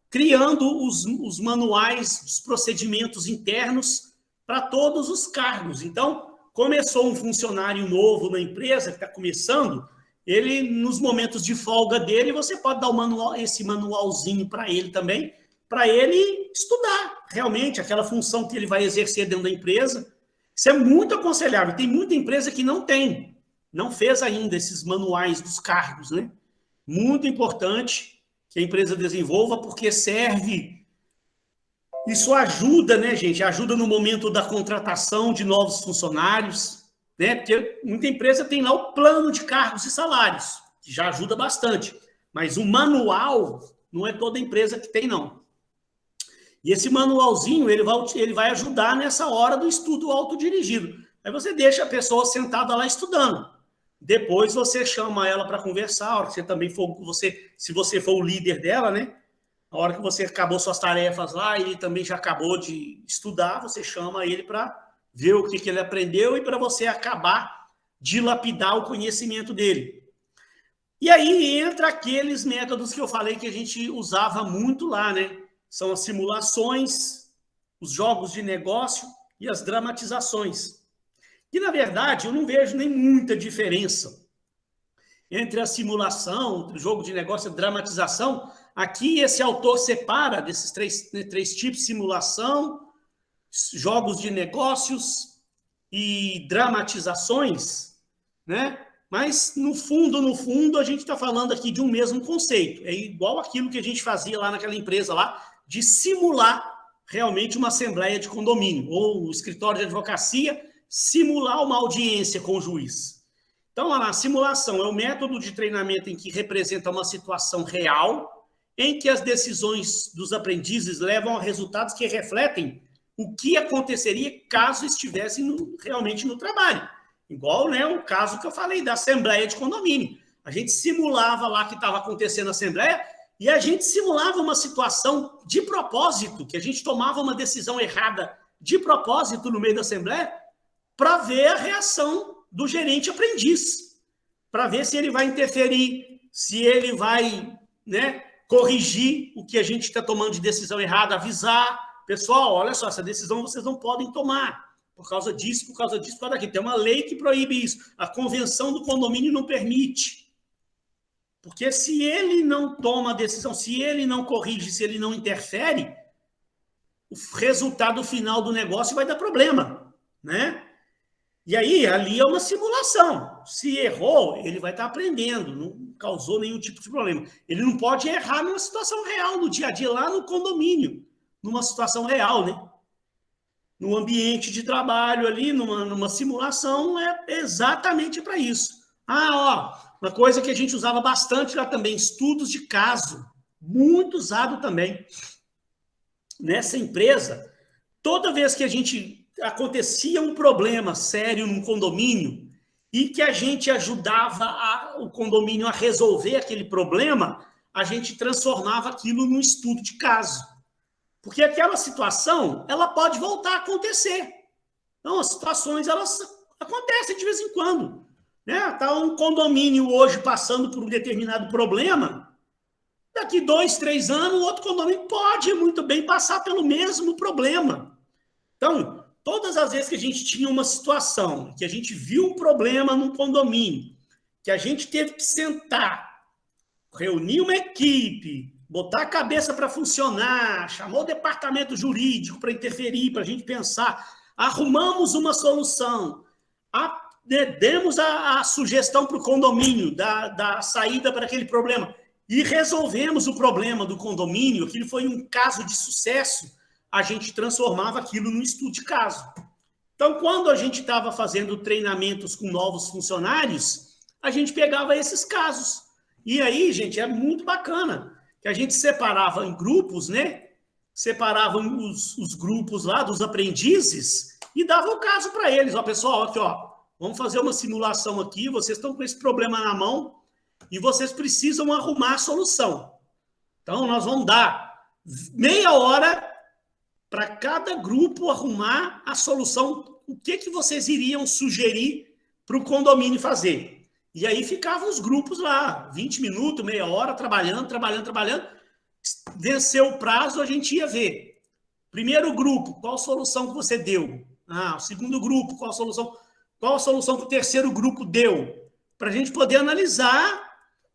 criando os manuais, os procedimentos internos para todos os cargos. Então, começou um funcionário novo na empresa, que está começando, ele, nos momentos de folga dele, você pode dar esse manualzinho para ele também, para ele estudar realmente aquela função que ele vai exercer dentro da empresa. Isso é muito aconselhável. Tem muita empresa que não fez ainda esses manuais dos cargos, né? Muito importante que a empresa desenvolva, porque serve. Isso ajuda, né, gente? Ajuda no momento da contratação de novos funcionários, né? Porque muita empresa tem lá o plano de cargos e salários, que já ajuda bastante. Mas o manual não é toda empresa que tem, não. E esse manualzinho, ele vai ajudar nessa hora do estudo autodirigido. Aí você deixa a pessoa sentada lá estudando. Depois você chama ela para conversar, a hora que você também for, se você for o líder dela, né? A hora que você acabou suas tarefas lá, ele também já acabou de estudar, você chama ele para ver o que ele aprendeu e para você acabar de lapidar o conhecimento dele. E aí entra aqueles métodos que eu falei que a gente usava muito lá, né? São as simulações, os jogos de negócio e as dramatizações. E, na verdade, eu não vejo nem muita diferença entre a simulação, entre o jogo de negócio e a dramatização. Aqui, esse autor separa desses três tipos: simulação, jogos de negócios e dramatizações, né? Mas, no fundo, a gente está falando aqui de um mesmo conceito. É igual aquilo que a gente fazia lá naquela empresa lá, de simular realmente uma assembleia de condomínio, ou o escritório de advocacia, simular uma audiência com o juiz. Então, a simulação é o método de treinamento em que representa uma situação real, em que as decisões dos aprendizes levam a resultados que refletem o que aconteceria caso estivessem realmente no trabalho. Igual, né, o caso que eu falei da assembleia de condomínio. A gente simulava lá que estava acontecendo a assembleia e a gente simulava uma situação de propósito, que a gente tomava uma decisão errada de propósito no meio da assembleia para ver a reação do gerente aprendiz, para ver se ele vai interferir, se ele vai, né, corrigir o que a gente está tomando de decisão errada, avisar, pessoal, olha só, essa decisão vocês não podem tomar, por causa disso, por causa daquilo. Tem uma lei que proíbe isso. A convenção do condomínio não permite. Porque se ele não toma a decisão, se ele não corrige, se ele não interfere, o resultado final do negócio vai dar problema, né? E aí, ali é uma simulação. Se errou, ele vai estar aprendendo, não causou nenhum tipo de problema. Ele não pode errar numa situação real, no dia a dia, lá no condomínio, numa situação real, né? No ambiente de trabalho ali, numa simulação, é exatamente para isso. Uma coisa que a gente usava bastante lá também, estudos de caso, muito usado também. Nessa empresa, toda vez que acontecia um problema sério num condomínio e que a gente ajudava o condomínio a resolver aquele problema, a gente transformava aquilo num estudo de caso. Porque aquela situação, ela pode voltar a acontecer. Então, as situações, elas acontecem de vez em quando. Né? Está um condomínio hoje passando por um determinado problema, daqui 2, 3 anos, o outro condomínio pode muito bem passar pelo mesmo problema. Então, todas as vezes que a gente tinha uma situação, que a gente viu um problema num condomínio, que a gente teve que sentar, reunir uma equipe, botar a cabeça para funcionar, chamou o departamento jurídico para interferir, para a gente pensar. arrumamos uma solução, demos a sugestão para o condomínio da saída para aquele problema e resolvemos o problema do condomínio, aquilo foi um caso de sucesso, a gente transformava aquilo num estudo de caso. Então, quando a gente estava fazendo treinamentos com novos funcionários, a gente pegava esses casos. E aí, gente, é muito bacana, que a gente separava em grupos, né? Separava os grupos lá dos aprendizes e dava o caso para eles. Ó, pessoal, aqui, ó, vamos fazer uma simulação aqui, vocês estão com esse problema na mão e vocês precisam arrumar a solução. Então, nós vamos dar meia hora para cada grupo arrumar a solução, o que vocês iriam sugerir para o condomínio fazer. E aí ficavam os grupos lá, 20 minutos, meia hora, trabalhando. Venceu o prazo, a gente ia ver. Primeiro grupo, qual a solução que você deu? O segundo grupo, qual a solução que o terceiro grupo deu? Para a gente poder analisar,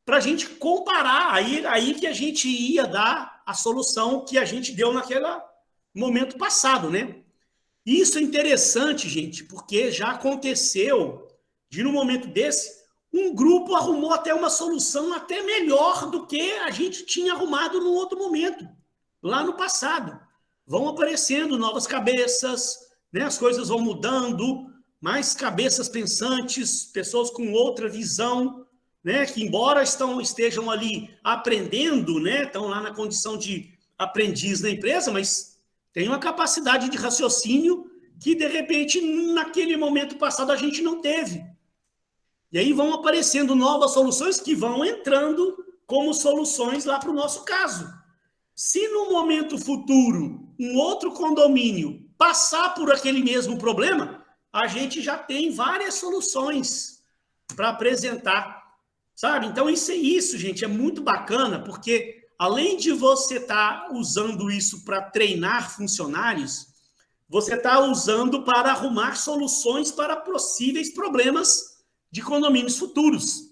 para a gente comparar. Aí que a gente ia dar a solução que a gente deu naquele momento passado, né? Isso é interessante, gente, porque já aconteceu de, num momento desse, um grupo arrumou até uma solução até melhor do que a gente tinha arrumado no outro momento, lá no passado. Vão aparecendo novas cabeças, né? As coisas vão mudando, mais cabeças pensantes, pessoas com outra visão, né? Que embora estejam ali aprendendo, né? Estão lá na condição de aprendiz na empresa, mas tem uma capacidade de raciocínio que, de repente, naquele momento passado, a gente não teve. E aí vão aparecendo novas soluções que vão entrando como soluções lá para o nosso caso. Se no momento futuro um outro condomínio passar por aquele mesmo problema, a gente já tem várias soluções para apresentar, sabe? Então, isso, gente, é muito bacana, porque além de você estar usando isso para treinar funcionários, você está usando para arrumar soluções para possíveis problemas de condomínios futuros.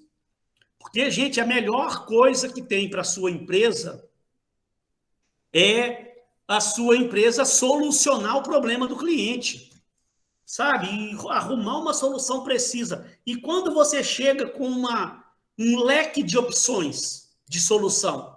Porque, gente, a melhor coisa que tem para a sua empresa é a sua empresa solucionar o problema do cliente, sabe? E arrumar uma solução precisa. E quando você chega com um leque de opções de solução,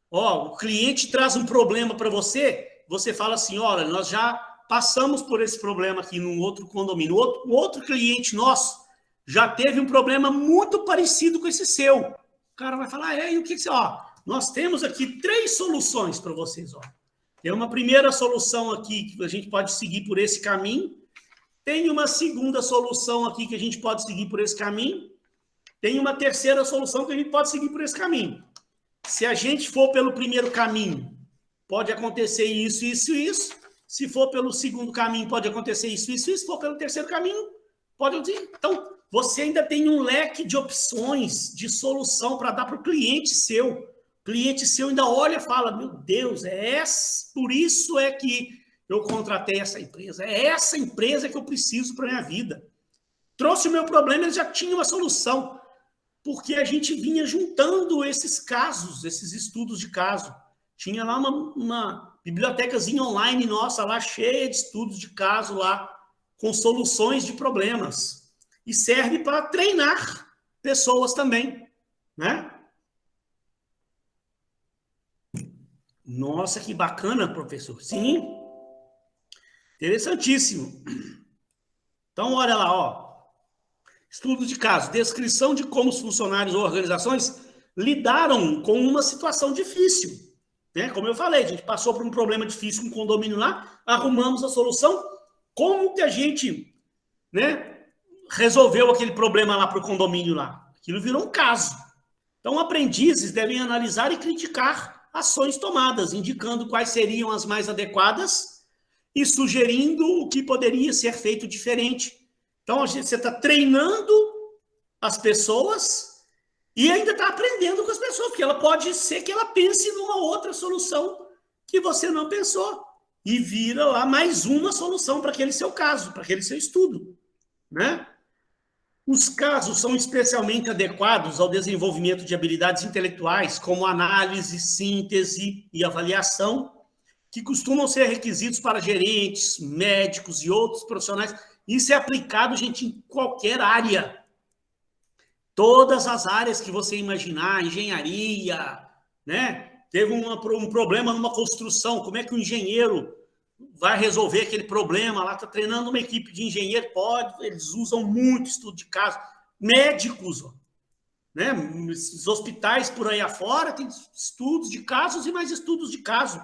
o cliente traz um problema para você, você fala assim, olha, nós já passamos por esse problema aqui num outro condomínio. Outro cliente nosso já teve um problema muito parecido com esse seu. O cara vai falar, e o que você... nós temos aqui 3 soluções para vocês. Tem uma primeira solução aqui que a gente pode seguir por esse caminho. Tem uma segunda solução aqui que a gente pode seguir por esse caminho. Tem uma terceira solução que a gente pode seguir por esse caminho. Se a gente for pelo primeiro caminho, pode acontecer isso, isso e isso. Se for pelo segundo caminho, pode acontecer isso, isso e isso. Se for pelo terceiro caminho, pode acontecer. Então, você ainda tem um leque de opções de solução para dar para o cliente seu. O cliente seu ainda olha e fala, meu Deus, por isso é que eu contratei essa empresa. É essa empresa que eu preciso para a minha vida. Trouxe o meu problema, ele já tinha uma solução. Porque a gente vinha juntando esses casos, esses estudos de caso. Tinha lá uma bibliotecazinha online nossa, lá cheia de estudos de caso, lá com soluções de problemas. E serve para treinar pessoas também, né? Nossa, que bacana, professor. Sim, interessantíssimo. Então, olha lá, estudo de caso, descrição de como os funcionários ou organizações lidaram com uma situação difícil. Né? Como eu falei, a gente passou por um problema difícil com o condomínio lá, arrumamos a solução. Como que a gente, né, resolveu aquele problema lá para o condomínio lá? Aquilo virou um caso. Então, aprendizes devem analisar e criticar ações tomadas, indicando quais seriam as mais adequadas e sugerindo o que poderia ser feito diferente. Então, você está treinando as pessoas e ainda está aprendendo com as pessoas, porque ela pode ser que ela pense numa outra solução que você não pensou e vira lá mais uma solução para aquele seu caso, para aquele seu estudo, né? Os casos são especialmente adequados ao desenvolvimento de habilidades intelectuais, como análise, síntese e avaliação, que costumam ser requisitos para gerentes, médicos e outros profissionais. Isso é aplicado, gente, em qualquer área. Todas as áreas que você imaginar, engenharia, né? Teve um problema numa construção, como é que o engenheiro vai resolver aquele problema lá? Está treinando uma equipe de engenheiro, eles usam muito estudo de caso. Médicos, né? Os hospitais por aí afora tem estudos de casos e mais estudos de caso.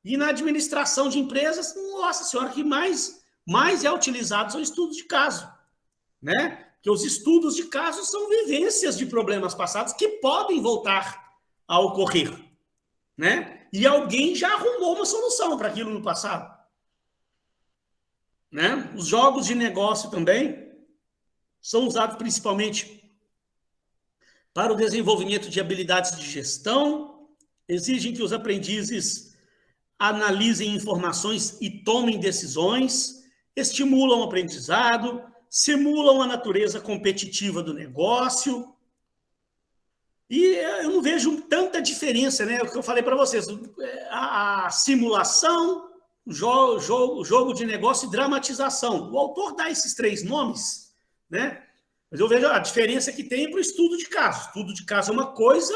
E na administração de empresas, nossa senhora, que mais é utilizado são estudos de caso, né? Porque os estudos de caso são vivências de problemas passados que podem voltar a ocorrer, né? E alguém já arrumou uma solução para aquilo no passado, né? Os jogos de negócio também são usados principalmente para o desenvolvimento de habilidades de gestão, exigem que os aprendizes analisem informações e tomem decisões, estimulam o aprendizado, simulam a natureza competitiva do negócio. E eu não vejo tanta diferença, né? O que eu falei para vocês, a simulação, jogo de negócio e dramatização. O autor dá esses 3 nomes, né? Mas eu vejo a diferença que tem para o estudo de caso. Estudo de caso é uma coisa,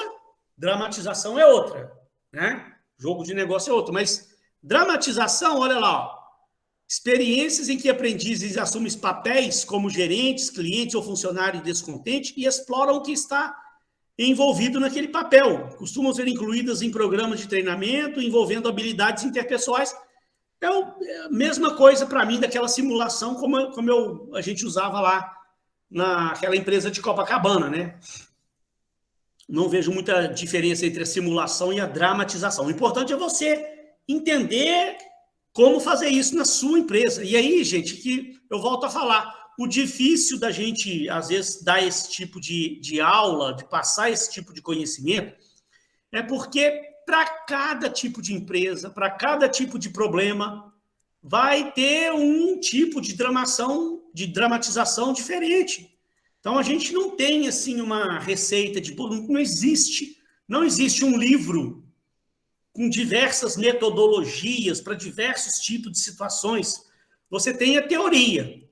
dramatização é outra, né? Jogo de negócio é outro. Mas dramatização, olha lá, ó, experiências em que aprendizes assumem papéis como gerentes, clientes ou funcionários descontentes e exploram o que está envolvido naquele papel. Costumam ser incluídas em programas de treinamento envolvendo habilidades interpessoais. É a mesma coisa para mim daquela simulação como a gente usava lá naquela empresa de Copacabana, né? Não vejo muita diferença entre a simulação e a dramatização. O importante é você entender como fazer isso na sua empresa. E aí, gente, que eu volto a falar, o difícil da gente, às vezes, dar esse tipo de aula, de passar esse tipo de conhecimento, é porque para cada tipo de empresa, para cada tipo de problema, vai ter um tipo de dramatização diferente. Então, a gente não tem, assim, uma receita de... Não existe um livro com diversas metodologias para diversos tipos de situações. Você tem a teoria,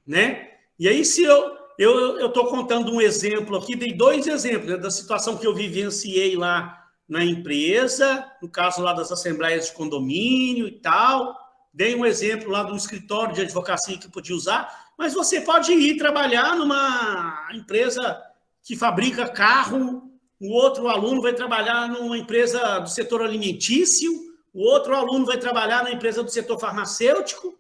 né? E aí, se eu estou contando um exemplo aqui, dei 2 exemplos, né, da situação que eu vivenciei lá na empresa, no caso lá das assembleias de condomínio e tal, dei um exemplo lá do escritório de advocacia que podia usar, mas você pode ir trabalhar numa empresa que fabrica carro, o outro aluno vai trabalhar numa empresa do setor alimentício, o outro aluno vai trabalhar na empresa do setor farmacêutico,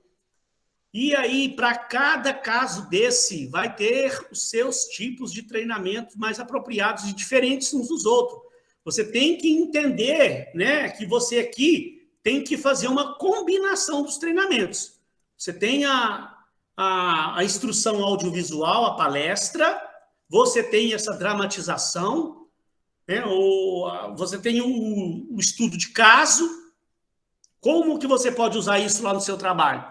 e aí, para cada caso desse, vai ter os seus tipos de treinamento mais apropriados e diferentes uns dos outros. Você tem que entender, né, que você aqui tem que fazer uma combinação dos treinamentos. Você tem a instrução audiovisual, a palestra, você tem essa dramatização, né, você tem o estudo de caso. Como que você pode usar isso lá no seu trabalho?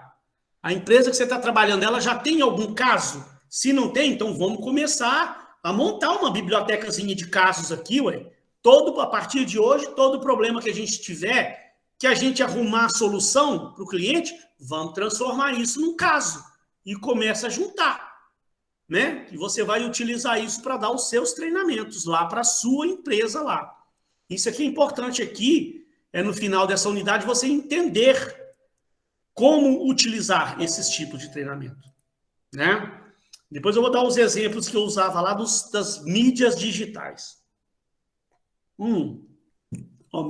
A empresa que você está trabalhando, ela já tem algum caso? Se não tem, então vamos começar a montar uma bibliotecazinha de casos aqui, ué. A partir de hoje, todo problema que a gente tiver, que a gente arrumar a solução para o cliente, vamos transformar isso num caso. E começa a juntar, né? E você vai utilizar isso para dar os seus treinamentos lá para a sua empresa lá. Isso aqui é importante aqui, no final dessa unidade, você entender como utilizar esses tipos de treinamento, né? Depois eu vou dar os exemplos que eu usava lá das mídias digitais.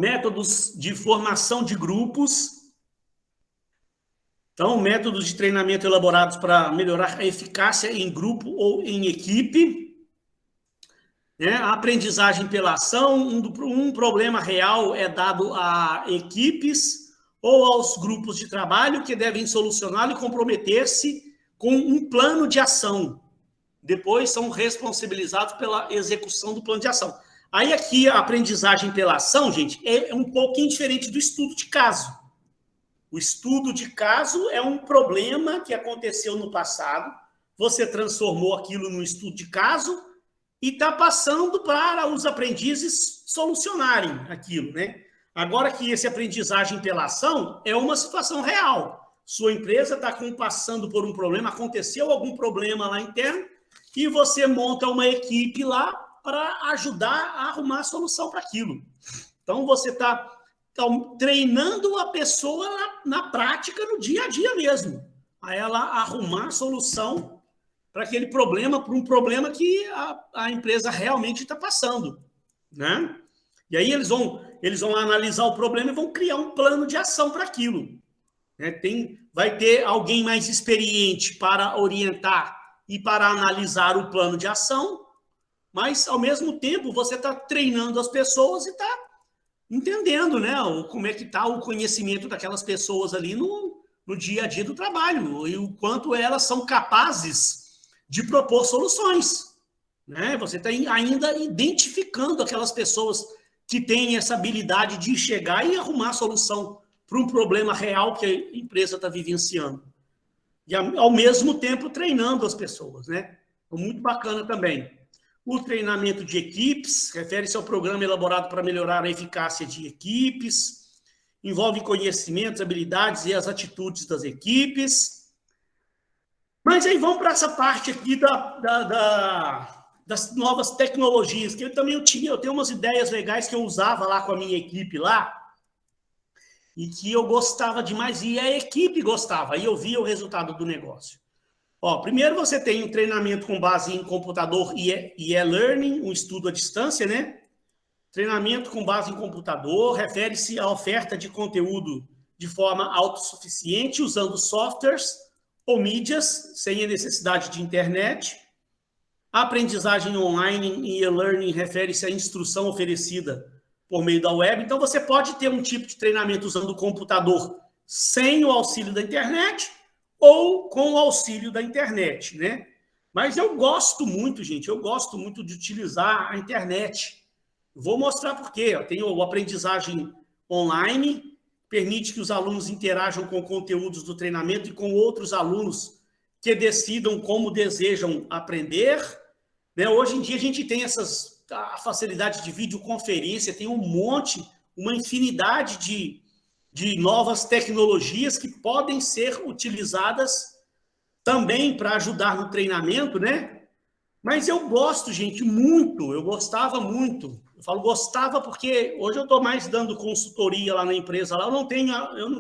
Métodos de formação de grupos. Então, métodos de treinamento elaborados para melhorar a eficácia em grupo ou em equipe. Né? A aprendizagem pela ação. Um problema real é dado a equipes ou aos grupos de trabalho que devem solucioná-lo e comprometer-se com um plano de ação. Depois são responsabilizados pela execução do plano de ação. Aí aqui a aprendizagem pela ação, gente, é um pouquinho diferente do estudo de caso. O estudo de caso é um problema que aconteceu no passado, você transformou aquilo num estudo de caso e está passando para os aprendizes solucionarem aquilo, né? Agora que esse aprendizagem pela ação é uma situação real. Sua empresa está passando por um problema, aconteceu algum problema lá interno, e você monta uma equipe lá para ajudar a arrumar a solução para aquilo. Então, você está treinando a pessoa na prática, no dia a dia mesmo, a ela arrumar a solução para aquele problema, para um problema que a empresa realmente está passando, né? E aí eles vão analisar o problema e vão criar um plano de ação para aquilo, né? Vai ter alguém mais experiente para orientar e para analisar o plano de ação, mas, ao mesmo tempo, você está treinando as pessoas e está entendendo, né, como é que está o conhecimento daquelas pessoas ali no dia a dia do trabalho e o quanto elas são capazes de propor soluções, né? Você está ainda identificando aquelas pessoas que têm essa habilidade de chegar e arrumar a solução para um problema real que a empresa está vivenciando. E, ao mesmo tempo, treinando as pessoas, né? Muito bacana também. O treinamento de equipes, refere-se ao programa elaborado para melhorar a eficácia de equipes, envolve conhecimentos, habilidades e as atitudes das equipes. Mas aí vamos para essa parte aqui das novas tecnologias, que eu tenho umas ideias legais que eu usava lá com a minha equipe lá, e que eu gostava demais, e a equipe gostava, e eu via o resultado do negócio. Primeiro você tem um treinamento com base em computador e e-learning, um estudo à distância, né? Treinamento com base em computador refere-se à oferta de conteúdo de forma autossuficiente, usando softwares ou mídias, sem a necessidade de internet. A aprendizagem online e e-learning refere-se à instrução oferecida por meio da web. Então, você pode ter um tipo de treinamento usando o computador sem o auxílio da internet ou com o auxílio da internet, né? Mas eu gosto muito, gente, eu gosto muito de utilizar a internet. Vou mostrar por quê. Tem a aprendizagem online, permite que os alunos interajam com conteúdos do treinamento e com outros alunos que decidam como desejam aprender, né? Hoje em dia a gente tem a facilidade de videoconferência, tem uma infinidade de novas tecnologias que podem ser utilizadas também para ajudar no treinamento, né? Mas eu gosto, gente, muito, eu gostava muito. Eu falo gostava porque hoje eu estou mais dando consultoria lá na empresa, lá eu não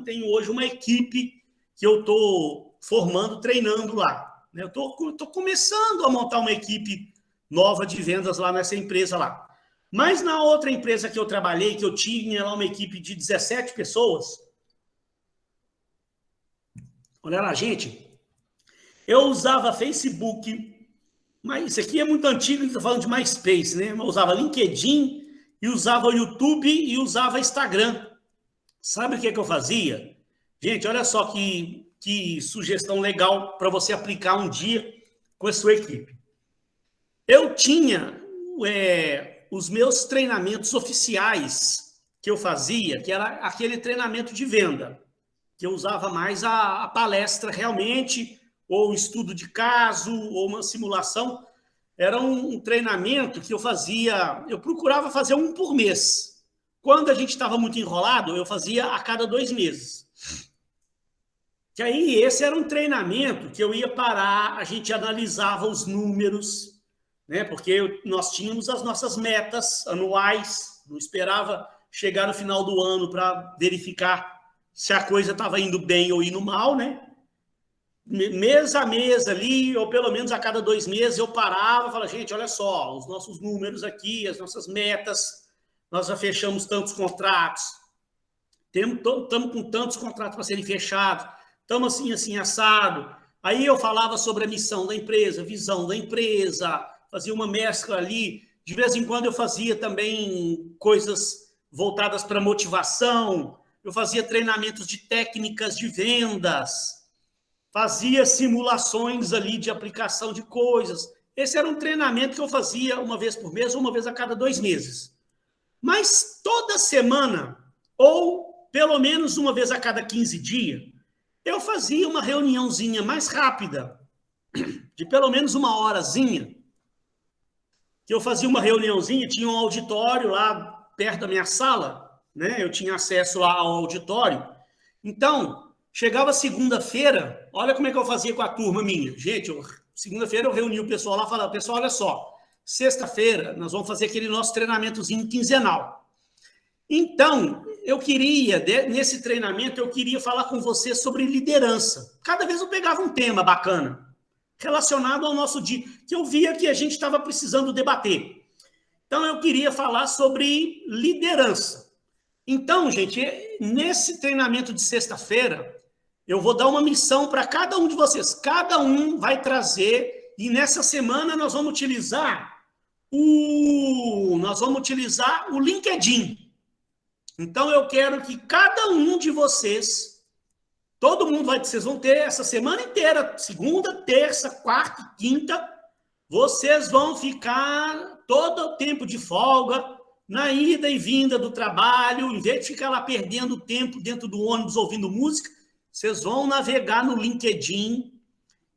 tenho hoje uma equipe que eu estou formando, treinando lá, né? Eu estou começando a montar uma equipe nova de vendas lá nessa empresa lá. Mas na outra empresa que eu trabalhei, que eu tinha lá uma equipe de 17 pessoas, olha lá, gente, eu usava Facebook, mas isso aqui é muito antigo, a gente está falando de MySpace, né? Eu usava LinkedIn, e usava o YouTube, e usava Instagram. Sabe o que eu fazia? Gente, olha só que sugestão legal para você aplicar um dia com a sua equipe. Eu tinha os meus treinamentos oficiais que eu fazia, que era aquele treinamento de venda, que eu usava mais a palestra realmente, ou estudo de caso, ou uma simulação. Era um treinamento que eu fazia, eu procurava fazer um por mês. Quando a gente estava muito enrolado, eu fazia a cada 2 meses. Que aí esse era um treinamento que eu ia parar, a gente analisava os números, né? Porque nós tínhamos as nossas metas anuais, não esperava chegar no final do ano para verificar se a coisa estava indo bem ou indo mal, né? Mês a mês ali, ou pelo menos a cada 2 meses, eu parava e falava, gente, olha só, os nossos números aqui, as nossas metas, nós já fechamos tantos contratos, estamos com tantos contratos para serem fechados, estamos assim, assim, assado. Aí eu falava sobre a missão da empresa, visão da empresa, fazia uma mescla ali. De vez em quando eu fazia também coisas voltadas para motivação, eu fazia treinamentos de técnicas de vendas, fazia simulações ali de aplicação de coisas. Esse era um treinamento que eu fazia uma vez por mês, ou uma vez a cada 2 meses. Mas toda semana, ou pelo menos uma vez a cada 15 dias, eu fazia uma reuniãozinha mais rápida, de pelo menos 1 horazinha, que eu fazia uma reuniãozinha, tinha um auditório lá perto da minha sala, né? Eu tinha acesso lá ao auditório. Então, chegava segunda-feira, olha como é que eu fazia com a turma minha. Gente, segunda-feira eu reuni o pessoal lá e falava, pessoal, olha só, sexta-feira nós vamos fazer aquele nosso treinamentozinho quinzenal. Então, eu queria, nesse treinamento, eu queria falar com você sobre liderança. Cada vez eu pegava um tema bacana, relacionado ao nosso dia, que eu via que a gente estava precisando debater. Então, eu queria falar sobre liderança. Então, gente, nesse treinamento de sexta-feira, eu vou dar uma missão para cada um de vocês. Cada um vai trazer, e nessa semana nós vamos utilizar o LinkedIn. Então, eu quero que cada um de vocês, todo mundo vocês vão ter essa semana inteira, segunda, terça, quarta e quinta, vocês vão ficar todo o tempo de folga, na ida e vinda do trabalho, em vez de ficar lá perdendo tempo dentro do ônibus ouvindo música, vocês vão navegar no LinkedIn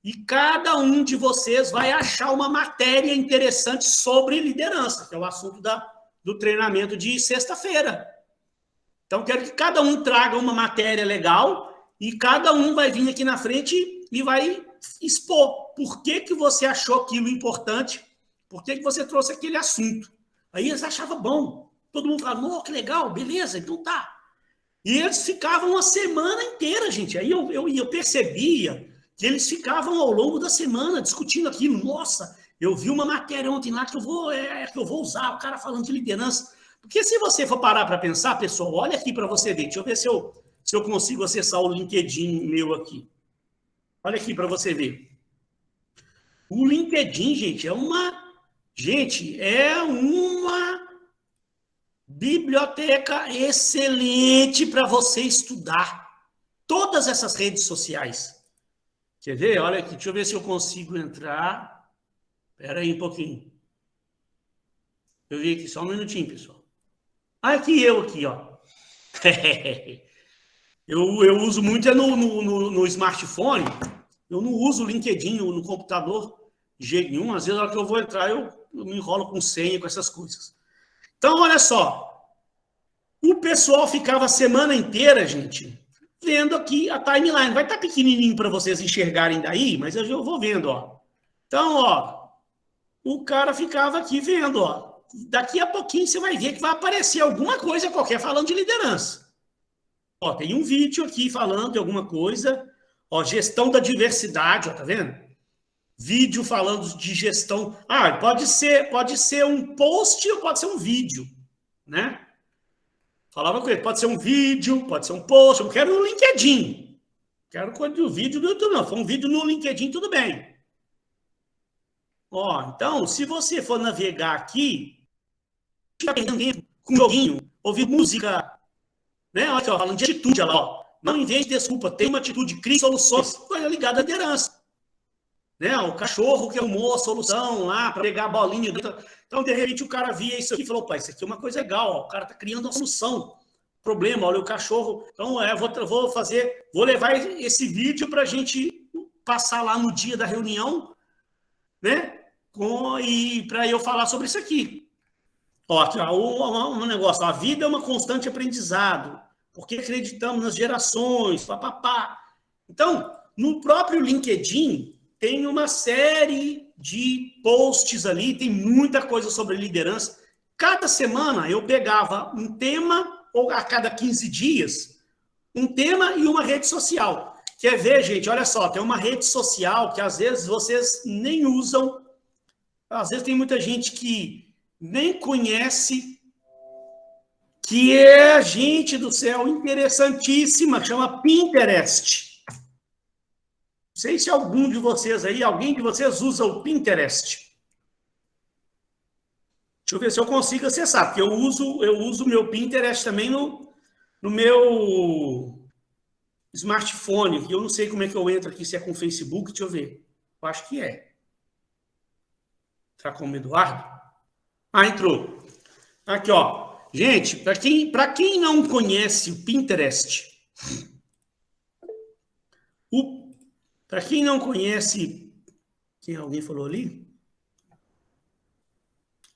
e cada um de vocês vai achar uma matéria interessante sobre liderança, que é o assunto do treinamento de sexta-feira. Então, quero que cada um traga uma matéria legal e cada um vai vir aqui na frente e vai expor por que você achou aquilo importante, por que você trouxe aquele assunto. Aí eles achavam bom. Todo mundo falava, oh, que legal, beleza, então tá. E eles ficavam uma semana inteira, gente. Aí eu percebia que eles ficavam ao longo da semana discutindo aquilo. Nossa, eu vi uma matéria ontem lá que eu vou usar, o cara falando de liderança. Porque se você for parar para pensar, pessoal, olha aqui para você ver. Deixa eu ver se eu consigo acessar o LinkedIn meu aqui. Olha aqui para você ver. O LinkedIn, gente, é uma biblioteca excelente para você estudar. Todas essas redes sociais. Quer ver? Olha aqui, deixa eu ver se eu consigo entrar. Espera aí um pouquinho. Eu vi aqui, só um minutinho, pessoal. Aqui eu aqui, ó. eu uso muito no smartphone. Eu não uso o LinkedIn no computador de jeito nenhum. Às vezes, na hora que eu vou entrar, eu me enrolo com senha, com essas coisas. Então, olha só. O pessoal ficava a semana inteira, gente, vendo aqui a timeline. Vai estar pequenininho para vocês enxergarem daí, mas eu vou vendo, ó. Então, ó, o cara ficava aqui vendo, ó. Daqui a pouquinho você vai ver que vai aparecer alguma coisa qualquer falando de liderança. Ó, tem um vídeo aqui falando de alguma coisa. Ó, gestão da diversidade, ó, tá vendo? Vídeo falando de gestão. Ah, pode ser um post ou pode ser um vídeo, né? Falava com ele, pode ser um vídeo, pode ser um post. Eu quero no LinkedIn. Quero o vídeo do YouTube, não. Foi um vídeo no LinkedIn, tudo bem. Ó, então, se você for navegar aqui, fica perdendo tempo com um joguinho, ouvir música, né? Olha aqui, ó, falando de atitude, olha lá, ó. Não invente desculpa, tem uma atitude, crie soluções, coisa ligada à liderança. Né? O cachorro que arrumou a solução lá para pegar a bolinha. Então, de repente, o cara via isso aqui e falou, pai, isso aqui é uma coisa legal, ó. O cara está criando uma solução. Problema, olha o cachorro. Então, vou levar esse vídeo para a gente passar lá no dia da reunião, né? E para eu falar sobre isso aqui. Ó, aqui, ó, um negócio, a vida é uma constante aprendizado, porque acreditamos nas gerações, papapá. Então, no próprio LinkedIn, tem uma série de posts ali, tem muita coisa sobre liderança. Cada semana eu pegava um tema, ou a cada 15 dias, um tema e uma rede social. Quer ver, gente? Olha só, tem uma rede social que às vezes vocês nem usam. Às vezes tem muita gente que nem conhece, que é, gente do céu, interessantíssima, chama Pinterest. Não sei se alguém de vocês usa o Pinterest. Deixa eu ver se eu consigo acessar, porque eu uso o meu Pinterest também no meu smartphone. Eu não sei como é que eu entro aqui, se é com o Facebook, deixa eu ver. Eu acho que é. Tá com o Eduardo? Ah, entrou. Aqui, ó. Gente, para quem não conhece o Pinterest, para quem não conhece, alguém falou ali?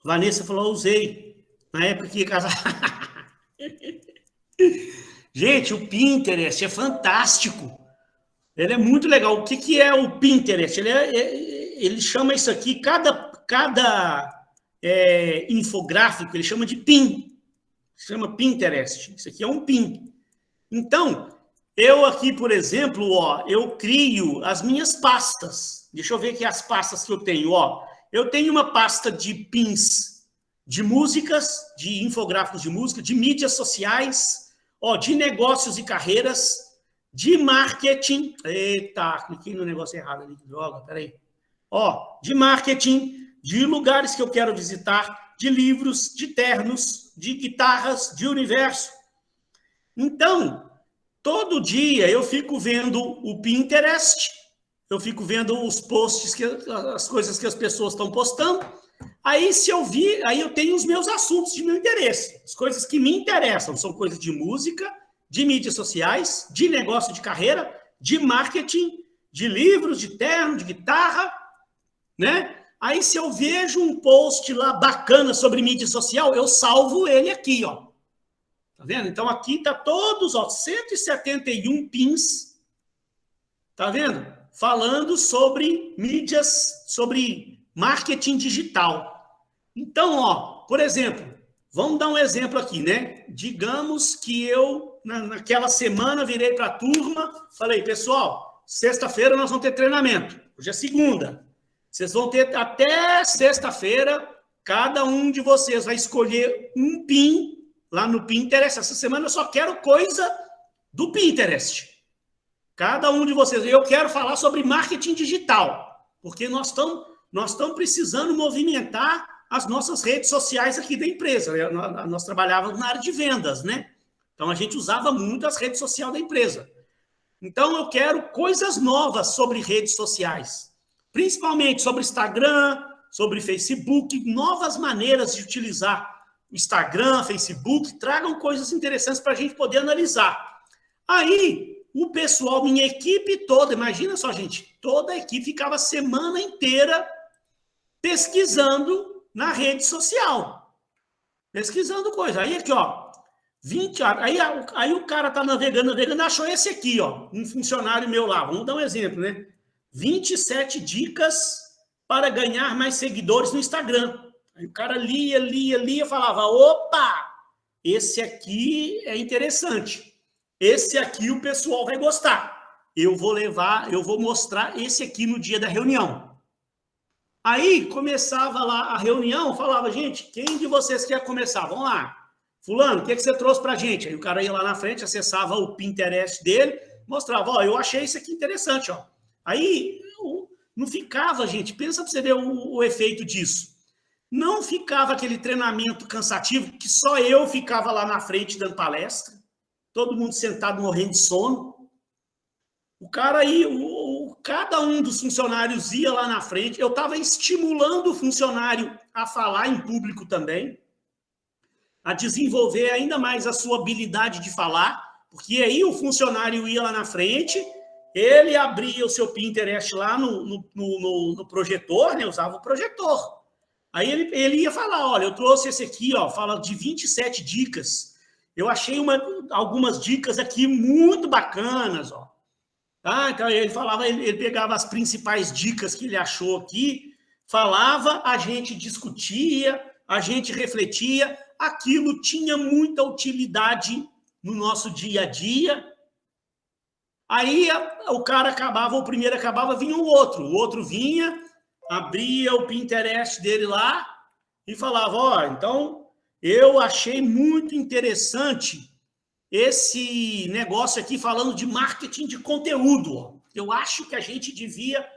Vanessa falou, usei. Na época que ia casar. Gente, o Pinterest é fantástico. Ele é muito legal. O que é o Pinterest? Ele chama isso aqui, cada infográfico, ele chama de pin. Chama Pinterest. Isso aqui é um pin. Então, eu aqui, por exemplo, ó, eu crio as minhas pastas. Deixa eu ver aqui as pastas que eu tenho. Ó. Eu tenho uma pasta de pins de músicas, de infográficos de música, de mídias sociais, ó, de negócios e carreiras, de marketing. Eita, cliquei no negócio errado ali, que droga, peraí. Ó, de marketing, de lugares que eu quero visitar, de livros, de ternos, de guitarras, de universo. Então, todo dia eu fico vendo o Pinterest, eu fico vendo os posts, as coisas que as pessoas estão postando. Aí, se eu vi, aí eu tenho os meus assuntos de meu interesse. As coisas que me interessam são coisas de música, de mídias sociais, de negócio de carreira, de marketing, de livros, de terno, de guitarra, né? Aí, se eu vejo um post lá bacana sobre mídia social, eu salvo ele aqui, ó. Tá vendo? Então, aqui tá todos, ó, 171 pins, tá vendo? Falando sobre mídias, sobre marketing digital. Então, ó, por exemplo, vamos dar um exemplo aqui, né? Digamos que eu, naquela semana, virei para a turma, falei, pessoal, sexta-feira nós vamos ter treinamento. Hoje é segunda. Vocês vão ter até sexta-feira, cada um de vocês vai escolher um pin lá no Pinterest. Essa semana eu só quero coisa do Pinterest. Cada um de vocês. Eu quero falar sobre marketing digital, porque nós estamos precisando movimentar as nossas redes sociais aqui da empresa. Nós trabalhávamos na área de vendas, né? Então, a gente usava muito as redes sociais da empresa. Então, eu quero coisas novas sobre redes sociais, principalmente sobre Instagram, sobre Facebook, novas maneiras de utilizar o Instagram, Facebook, tragam coisas interessantes para a gente poder analisar. Aí, o pessoal, minha equipe toda, imagina só, gente, toda a equipe ficava a semana inteira pesquisando na rede social. Pesquisando coisa. Aí aqui, ó, 20, aí o cara tá navegando, achou esse aqui, ó, um funcionário meu lá. Vamos dar um exemplo, né? 27 dicas para ganhar mais seguidores no Instagram. Aí o cara lia, falava, opa, esse aqui é interessante. Esse aqui o pessoal vai gostar. Eu vou mostrar esse aqui no dia da reunião. Aí começava lá a reunião, falava, gente, quem de vocês quer começar? Vamos lá. Fulano, o que você trouxe pra gente? Aí o cara ia lá na frente, acessava o Pinterest dele, mostrava, ó, eu achei isso aqui interessante, ó. Aí não ficava, gente, pensa pra você ver o efeito disso. Não ficava aquele treinamento cansativo que só eu ficava lá na frente dando palestra, todo mundo sentado morrendo de sono. O cara aí, cada um dos funcionários ia lá na frente. Eu estava estimulando o funcionário a falar em público também, a desenvolver ainda mais a sua habilidade de falar, porque aí o funcionário ia lá na frente, ele abria o seu Pinterest lá no projetor, né? Usava o projetor. Aí ele ia falar, olha, eu trouxe esse aqui, ó, fala de 27 dicas. Eu achei algumas dicas aqui muito bacanas, ó. Tá? Então ele falava, ele pegava as principais dicas que ele achou aqui, falava, a gente discutia, a gente refletia, aquilo tinha muita utilidade no nosso dia a dia. Aí o cara acabava, o primeiro acabava, vinha o outro vinha, abria o Pinterest dele lá e falava, ó, então eu achei muito interessante esse negócio aqui falando de marketing de conteúdo. Eu acho que a gente devia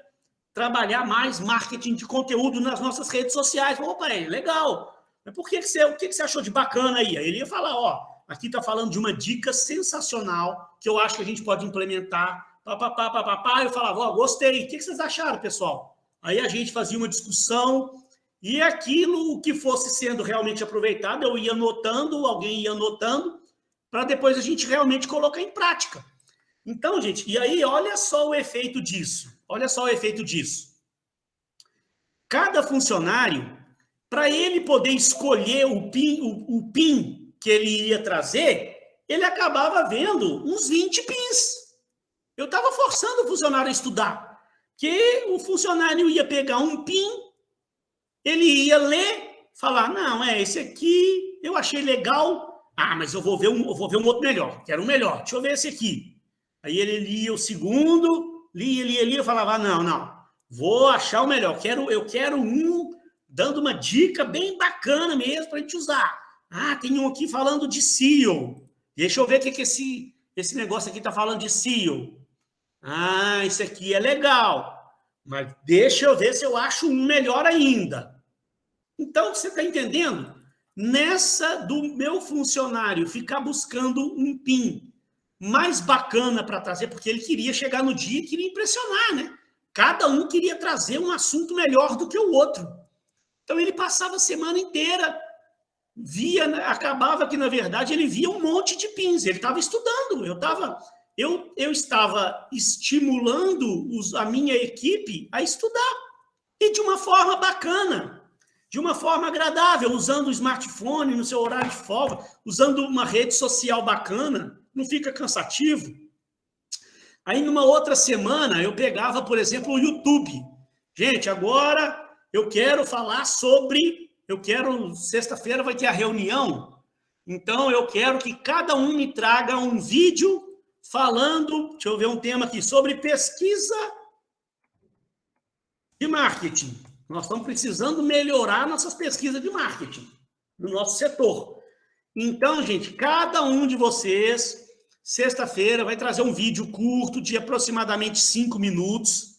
trabalhar mais marketing de conteúdo nas nossas redes sociais. Opa, legal. Mas o que você achou de bacana aí? Aí ele ia falar, ó, aqui está falando de uma dica sensacional que eu acho que a gente pode implementar. Eu falava, ó, gostei. O que vocês acharam, pessoal? Aí a gente fazia uma discussão e aquilo que fosse sendo realmente aproveitado, eu ia anotando, alguém ia anotando, para depois a gente realmente colocar em prática. Então, gente, e aí olha só o efeito disso. Olha só o efeito disso. Cada funcionário, para ele poder escolher o PIN que ele ia trazer, ele acabava vendo uns 20 pins. Eu estava forçando o funcionário a estudar, que o funcionário ia pegar um pin, ele ia ler, falar, não, esse aqui eu achei legal, mas eu vou ver um outro melhor, quero um melhor, deixa eu ver esse aqui. Aí ele lia o segundo, lia, falava, não, vou achar o melhor, eu quero um dando uma dica bem bacana mesmo para a gente usar. Tem um aqui falando de SEO. Deixa eu ver o que esse negócio aqui está falando de SEO. Isso aqui é legal, mas deixa eu ver se eu acho um melhor ainda. Então, você está entendendo? Nessa do meu funcionário ficar buscando um PIN mais bacana para trazer, porque ele queria chegar no dia e queria impressionar, né? Cada um queria trazer um assunto melhor do que o outro. Então, ele passava a semana inteira, acabava que, na verdade, ele via um monte de pins, ele estava estudando, eu estava estimulando a minha equipe a estudar, e de uma forma bacana, de uma forma agradável, usando o smartphone no seu horário de folga, usando uma rede social bacana, não fica cansativo. Aí, numa outra semana, eu pegava, por exemplo, o YouTube. Gente, agora eu quero falar sobre... Sexta-feira vai ter a reunião, então eu quero que cada um me traga um vídeo falando, deixa eu ver um tema aqui, sobre pesquisa de marketing. Nós estamos precisando melhorar nossas pesquisas de marketing no nosso setor. Então, gente, cada um de vocês, sexta-feira, vai trazer um vídeo curto de aproximadamente 5 minutos.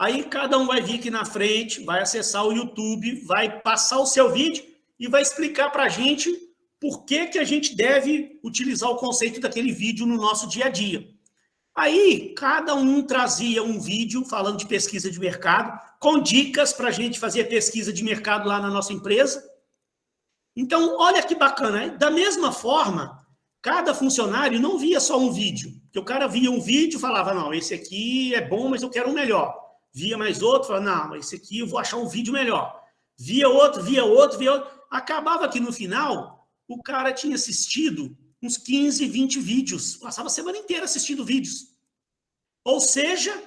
Aí cada um vai vir aqui na frente, vai acessar o YouTube, vai passar o seu vídeo e vai explicar para a gente por que a gente deve utilizar o conceito daquele vídeo no nosso dia a dia. Aí cada um trazia um vídeo falando de pesquisa de mercado, com dicas para a gente fazer pesquisa de mercado lá na nossa empresa. Então, olha que bacana, da mesma forma, cada funcionário não via só um vídeo, porque o cara via um vídeo e falava, não, esse aqui é bom, mas eu quero um melhor. Via mais outro, falava, não, esse aqui eu vou achar um vídeo melhor. Via outro. Acabava que no final, o cara tinha assistido uns 15, 20 vídeos. Passava a semana inteira assistindo vídeos. Ou seja,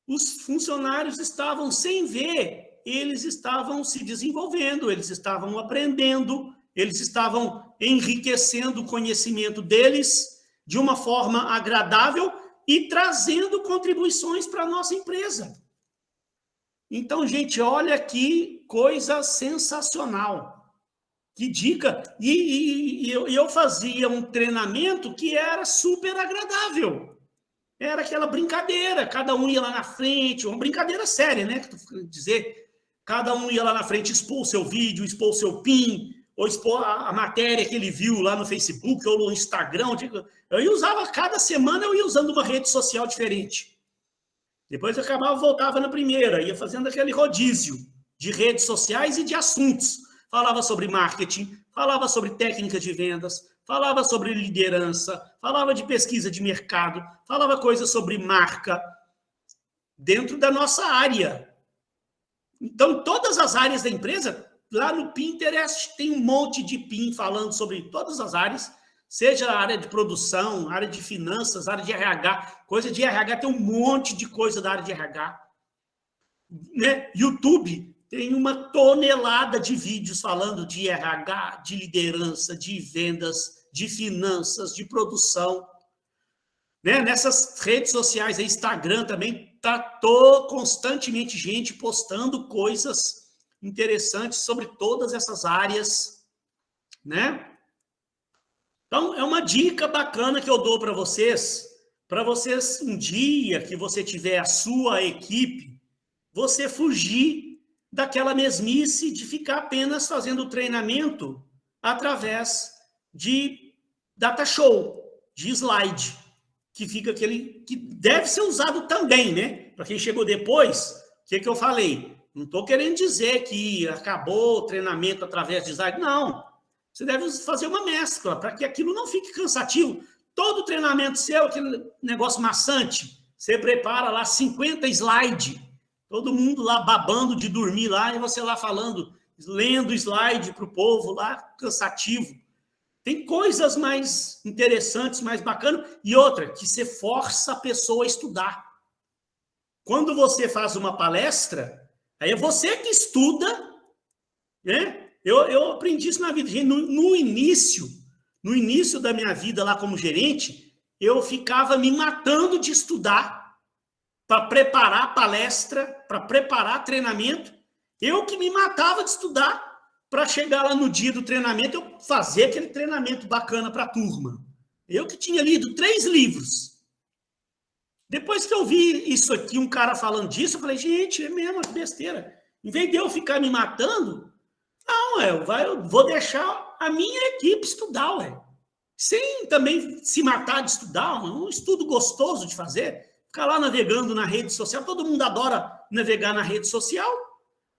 os funcionários estavam sem ver, eles estavam se desenvolvendo, eles estavam aprendendo, eles estavam enriquecendo o conhecimento deles de uma forma agradável e trazendo contribuições para a nossa empresa. Então, gente, olha que coisa sensacional. Que dica. E eu fazia um treinamento que era super agradável. Era aquela brincadeira, cada um ia lá na frente, uma brincadeira séria, né? Que tu dizer, cada um ia lá na frente expor o seu vídeo, expor o seu PIN, ou expor a matéria que ele viu lá no Facebook ou no Instagram. Eu usava, cada semana eu ia usando uma rede social diferente. Depois eu acabava, voltava na primeira, ia fazendo aquele rodízio de redes sociais e de assuntos. Falava sobre marketing, falava sobre técnica de vendas, falava sobre liderança, falava de pesquisa de mercado, falava coisas sobre marca, dentro da nossa área. Então, todas as áreas da empresa, lá no Pinterest, tem um monte de PIN falando sobre todas as áreas, seja a área de produção, área de finanças, área de RH. Coisa de RH, tem um monte de coisa da área de RH. Né? YouTube tem uma tonelada de vídeos falando de RH, de liderança, de vendas, de finanças, de produção. Né? Nessas redes sociais, Instagram também, está constantemente gente postando coisas interessantes sobre todas essas áreas. Né? Então, é uma dica bacana que eu dou para vocês, um dia que você tiver a sua equipe, você fugir daquela mesmice de ficar apenas fazendo treinamento através de data show, de slide, que fica aquele que deve ser usado também, né? Para quem chegou depois, o que eu falei? Não estou querendo dizer que acabou o treinamento através de slide, não. Você deve fazer uma mescla para que aquilo não fique cansativo. Todo treinamento seu, aquele negócio maçante, você prepara lá 50 slides, todo mundo lá babando de dormir lá, e você lá falando, lendo slide para o povo lá, cansativo. Tem coisas mais interessantes, mais bacanas, e outra, que você força a pessoa a estudar. Quando você faz uma palestra, aí é você que estuda, né? Eu aprendi isso na vida. No início da minha vida lá como gerente, eu ficava me matando de estudar para preparar palestra, para preparar treinamento. Eu que me matava de estudar para chegar lá no dia do treinamento, eu fazer aquele treinamento bacana para a turma. Eu que tinha lido 3 livros. Depois que eu vi isso aqui, um cara falando disso, eu falei, gente, é mesmo, que besteira. Em vez de eu ficar me matando, não, eu vou deixar a minha equipe estudar, ué. Sem também se matar de estudar, um estudo gostoso de fazer. Ficar lá navegando na rede social, todo mundo adora navegar na rede social.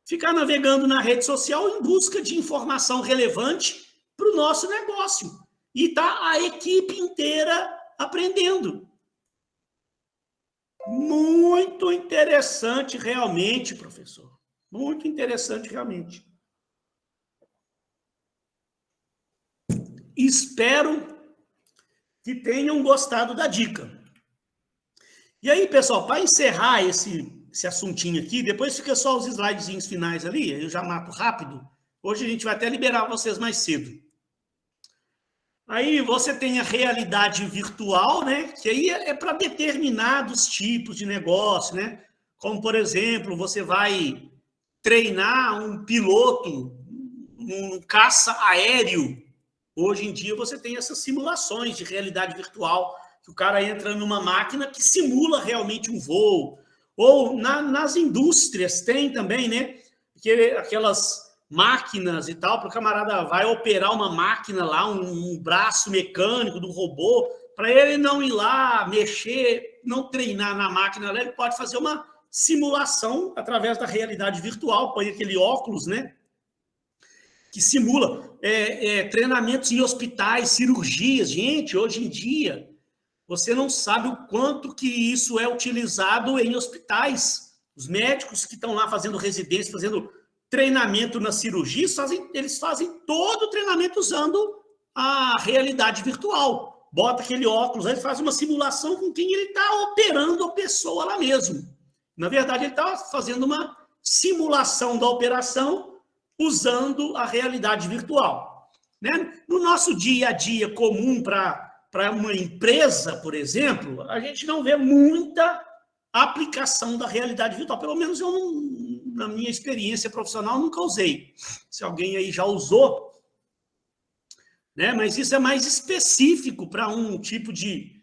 Ficar navegando na rede social em busca de informação relevante para o nosso negócio. E tá a equipe inteira aprendendo. Muito interessante realmente, professor. Muito interessante realmente. Espero que tenham gostado da dica. E aí, pessoal, para encerrar esse assuntinho aqui, depois fica só os slidezinhos finais ali, eu já mato rápido. Hoje a gente vai até liberar vocês mais cedo. Aí você tem a realidade virtual, né? Que aí é para determinados tipos de negócio, né? Como, por exemplo, você vai treinar um piloto, um caça aéreo. Hoje em dia você tem essas simulações de realidade virtual, que o cara entra numa máquina que simula realmente um voo. Ou nas indústrias tem também, né? Aquelas máquinas e tal, para o camarada vai operar uma máquina lá, um braço mecânico do robô, para ele não ir lá mexer, não treinar na máquina, ele pode fazer uma simulação através da realidade virtual, põe aquele óculos, né? Que simula treinamentos em hospitais, cirurgias. Gente, hoje em dia, você não sabe o quanto que isso é utilizado em hospitais. Os médicos que estão lá fazendo residência, fazendo treinamento na cirurgia, eles fazem todo o treinamento usando a realidade virtual. Bota aquele óculos, ele faz uma simulação com quem ele está operando a pessoa lá mesmo. Na verdade, ele está fazendo uma simulação da operação usando a realidade virtual. Né? No nosso dia a dia comum para uma empresa, por exemplo, a gente não vê muita aplicação da realidade virtual. Pelo menos eu não, na minha experiência profissional, nunca usei. Se alguém aí já usou, né? Mas isso é mais específico para um tipo de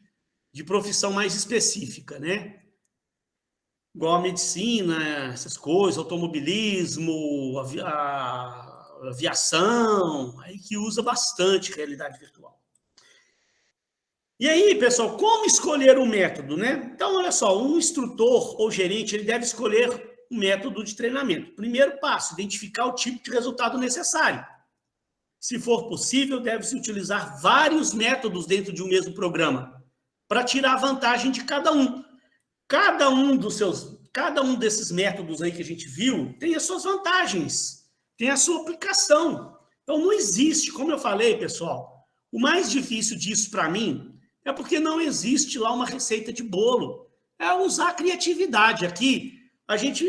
profissão mais específica, né? Igual a medicina, essas coisas, automobilismo, aviação, aí que usa bastante realidade virtual. E aí, pessoal, como escolher um método, né? Então, olha só, um instrutor ou gerente, ele deve escolher um método de treinamento. Primeiro passo, identificar o tipo de resultado necessário. Se for possível, deve-se utilizar vários métodos dentro de um mesmo programa, para tirar vantagem de cada um. Cada um desses métodos aí que a gente viu tem as suas vantagens, tem a sua aplicação. Então, não existe, como eu falei, pessoal, o mais difícil disso para mim é porque não existe lá uma receita de bolo. É usar a criatividade. Aqui,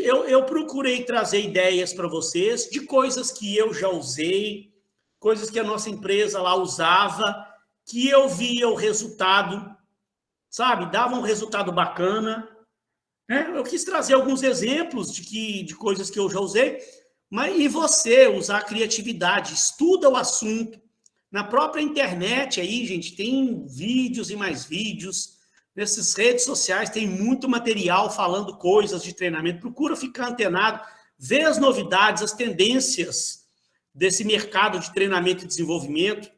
eu procurei trazer ideias para vocês de coisas que eu já usei, coisas que a nossa empresa lá usava, que eu via o resultado, sabe? Dava um resultado bacana. Eu quis trazer alguns exemplos de coisas que eu já usei, mas e você usar a criatividade, estuda o assunto. Na própria internet aí, gente, tem vídeos e mais vídeos. Nessas redes sociais tem muito material falando coisas de treinamento. Procura ficar antenado, ver as novidades, as tendências desse mercado de treinamento e desenvolvimento.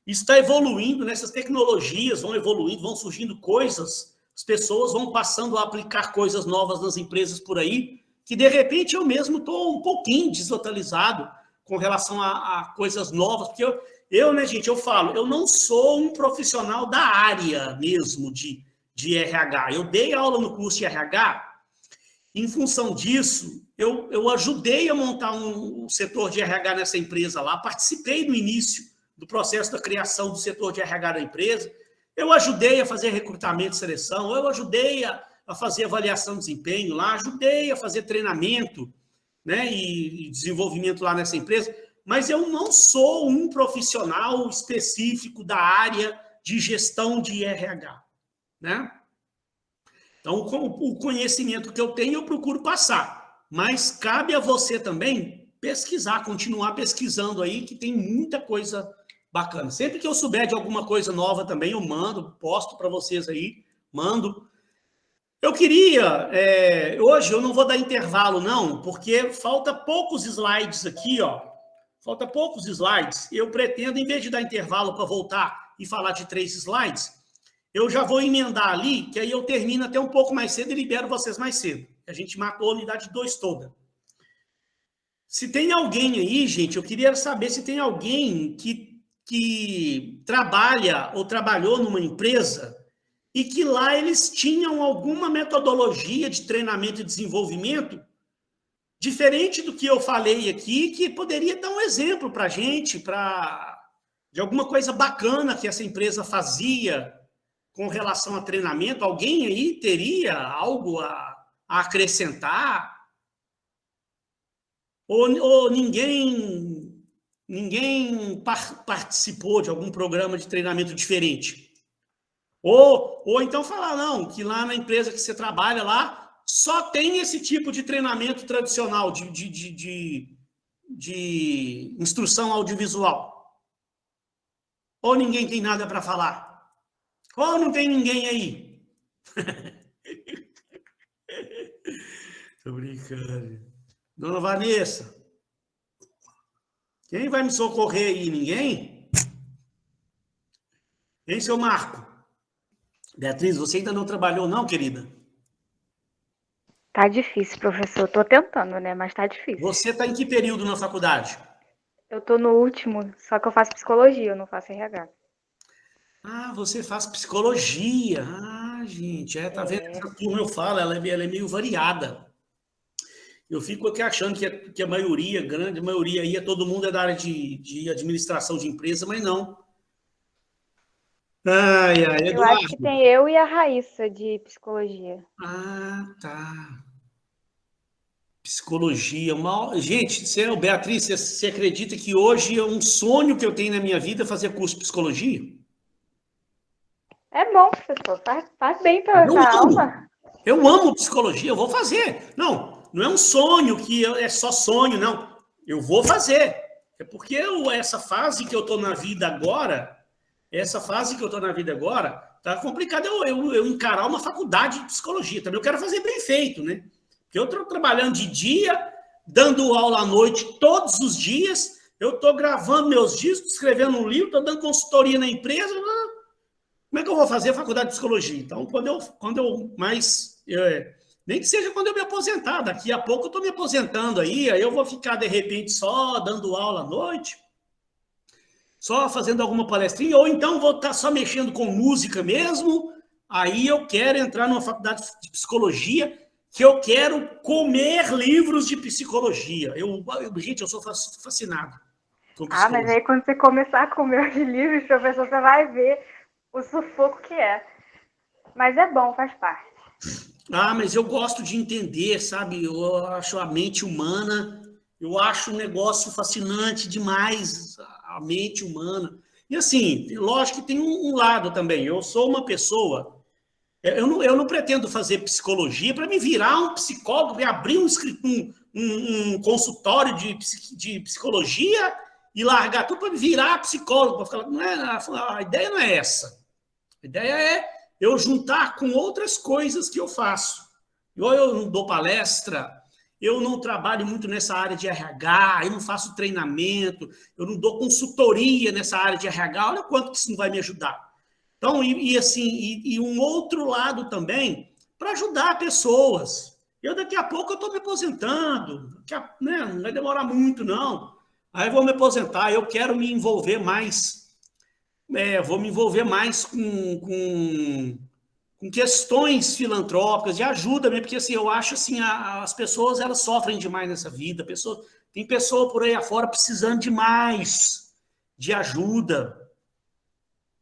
Isso está evoluindo, né? Essas tecnologias vão evoluindo, vão surgindo coisas, as pessoas vão passando a aplicar coisas novas nas empresas por aí, que de repente eu mesmo estou um pouquinho desatualizado com relação a coisas novas, porque né, gente, eu falo, eu não sou um profissional da área mesmo de RH. Eu dei aula no curso de RH, em função disso, eu ajudei a montar um setor de RH nessa empresa lá, participei no início do processo da criação do setor de RH da empresa. Eu ajudei a fazer recrutamento e seleção, eu ajudei a fazer avaliação de desempenho lá, ajudei a fazer treinamento, né, e desenvolvimento lá nessa empresa, mas eu não sou um profissional específico da área de gestão de RH, né? Então, o conhecimento que eu tenho, eu procuro passar, mas cabe a você também pesquisar, continuar pesquisando aí, que tem muita coisa bacana. Sempre que eu souber de alguma coisa nova também, eu mando, posto para vocês aí, mando. Eu queria, hoje eu não vou dar intervalo não, porque falta poucos slides aqui, ó. Falta poucos slides. Eu pretendo, em vez de dar intervalo para voltar e falar de 3 slides, eu já vou emendar ali, que aí eu termino até um pouco mais cedo e libero vocês mais cedo. A gente matou a unidade 2 toda. Se tem alguém aí, gente, eu queria saber se tem alguém que trabalha ou trabalhou numa empresa e que lá eles tinham alguma metodologia de treinamento e desenvolvimento diferente do que eu falei aqui, que poderia dar um exemplo para a gente, de alguma coisa bacana que essa empresa fazia com relação a treinamento. Alguém aí teria algo a acrescentar? Ou ninguém participou de algum programa de treinamento diferente? Ou então falar, não, que lá na empresa que você trabalha lá, só tem esse tipo de treinamento tradicional de instrução audiovisual. Ou ninguém tem nada para falar. Ou não tem ninguém aí. Tô brincando. Dona Vanessa, quem vai me socorrer aí? Ninguém? Hein, seu Marco? Beatriz, você ainda não trabalhou não, querida? Tá difícil, professor. Tô tentando, né? Mas tá difícil. Você tá em que período na faculdade? Eu tô no último, só que eu faço psicologia, eu não faço RH. Ah, você faz psicologia. Ah, gente, tá vendo? Essa turma eu falo, ela é meio variada. Eu fico aqui achando que a maioria, grande maioria aí, todo mundo é da área de administração de empresa, mas não. Ai, Eu Eduardo. acho que tem eu e a Raíssa de psicologia. Ah, tá. Psicologia. Gente, Beatriz, você acredita que hoje é um sonho que eu tenho na minha vida fazer curso de psicologia? É bom, professor. Faz bem pra alma. Eu amo psicologia, eu vou fazer. Não é um sonho que é só sonho, não. Eu vou fazer. É porque essa fase que eu estou na vida agora, tá complicado eu encarar uma faculdade de psicologia. Também eu quero fazer bem feito, né? Porque eu estou trabalhando de dia, dando aula à noite todos os dias, eu estou gravando meus discos, escrevendo um livro, estou dando consultoria na empresa. Como é que eu vou fazer a faculdade de psicologia? Então, nem que seja quando eu me aposentar, daqui a pouco eu estou me aposentando aí eu vou ficar, de repente, só dando aula à noite, só fazendo alguma palestrinha, ou então vou estar só mexendo com música mesmo, aí eu quero entrar numa faculdade de psicologia, que eu quero comer livros de psicologia. Gente, eu sou fascinado com psicologia. Mas aí quando você começar a comer os livros, professor, você vai ver o sufoco que é. Mas é bom, faz parte. Mas eu gosto de entender, sabe? Eu acho a mente humana, eu acho um negócio fascinante demais, a mente humana. E assim, lógico que tem um lado também. Eu sou uma pessoa... Eu não pretendo fazer psicologia para me virar um psicólogo e abrir um consultório de psicologia e largar tudo para me virar psicólogo. A ideia não é essa. A ideia é eu juntar com outras coisas que eu faço. Eu não dou palestra, eu não trabalho muito nessa área de RH, eu não faço treinamento, eu não dou consultoria nessa área de RH. Olha quanto que isso não vai me ajudar. Então, assim, um outro lado também, para ajudar pessoas. Daqui a pouco eu estou me aposentando, né? Não vai demorar muito, não. Aí eu vou me aposentar, eu quero me envolver mais, vou me envolver mais com questões filantrópicas, de ajuda mesmo, porque assim, eu acho assim, as pessoas elas sofrem demais nessa vida, tem pessoa por aí afora precisando demais de ajuda,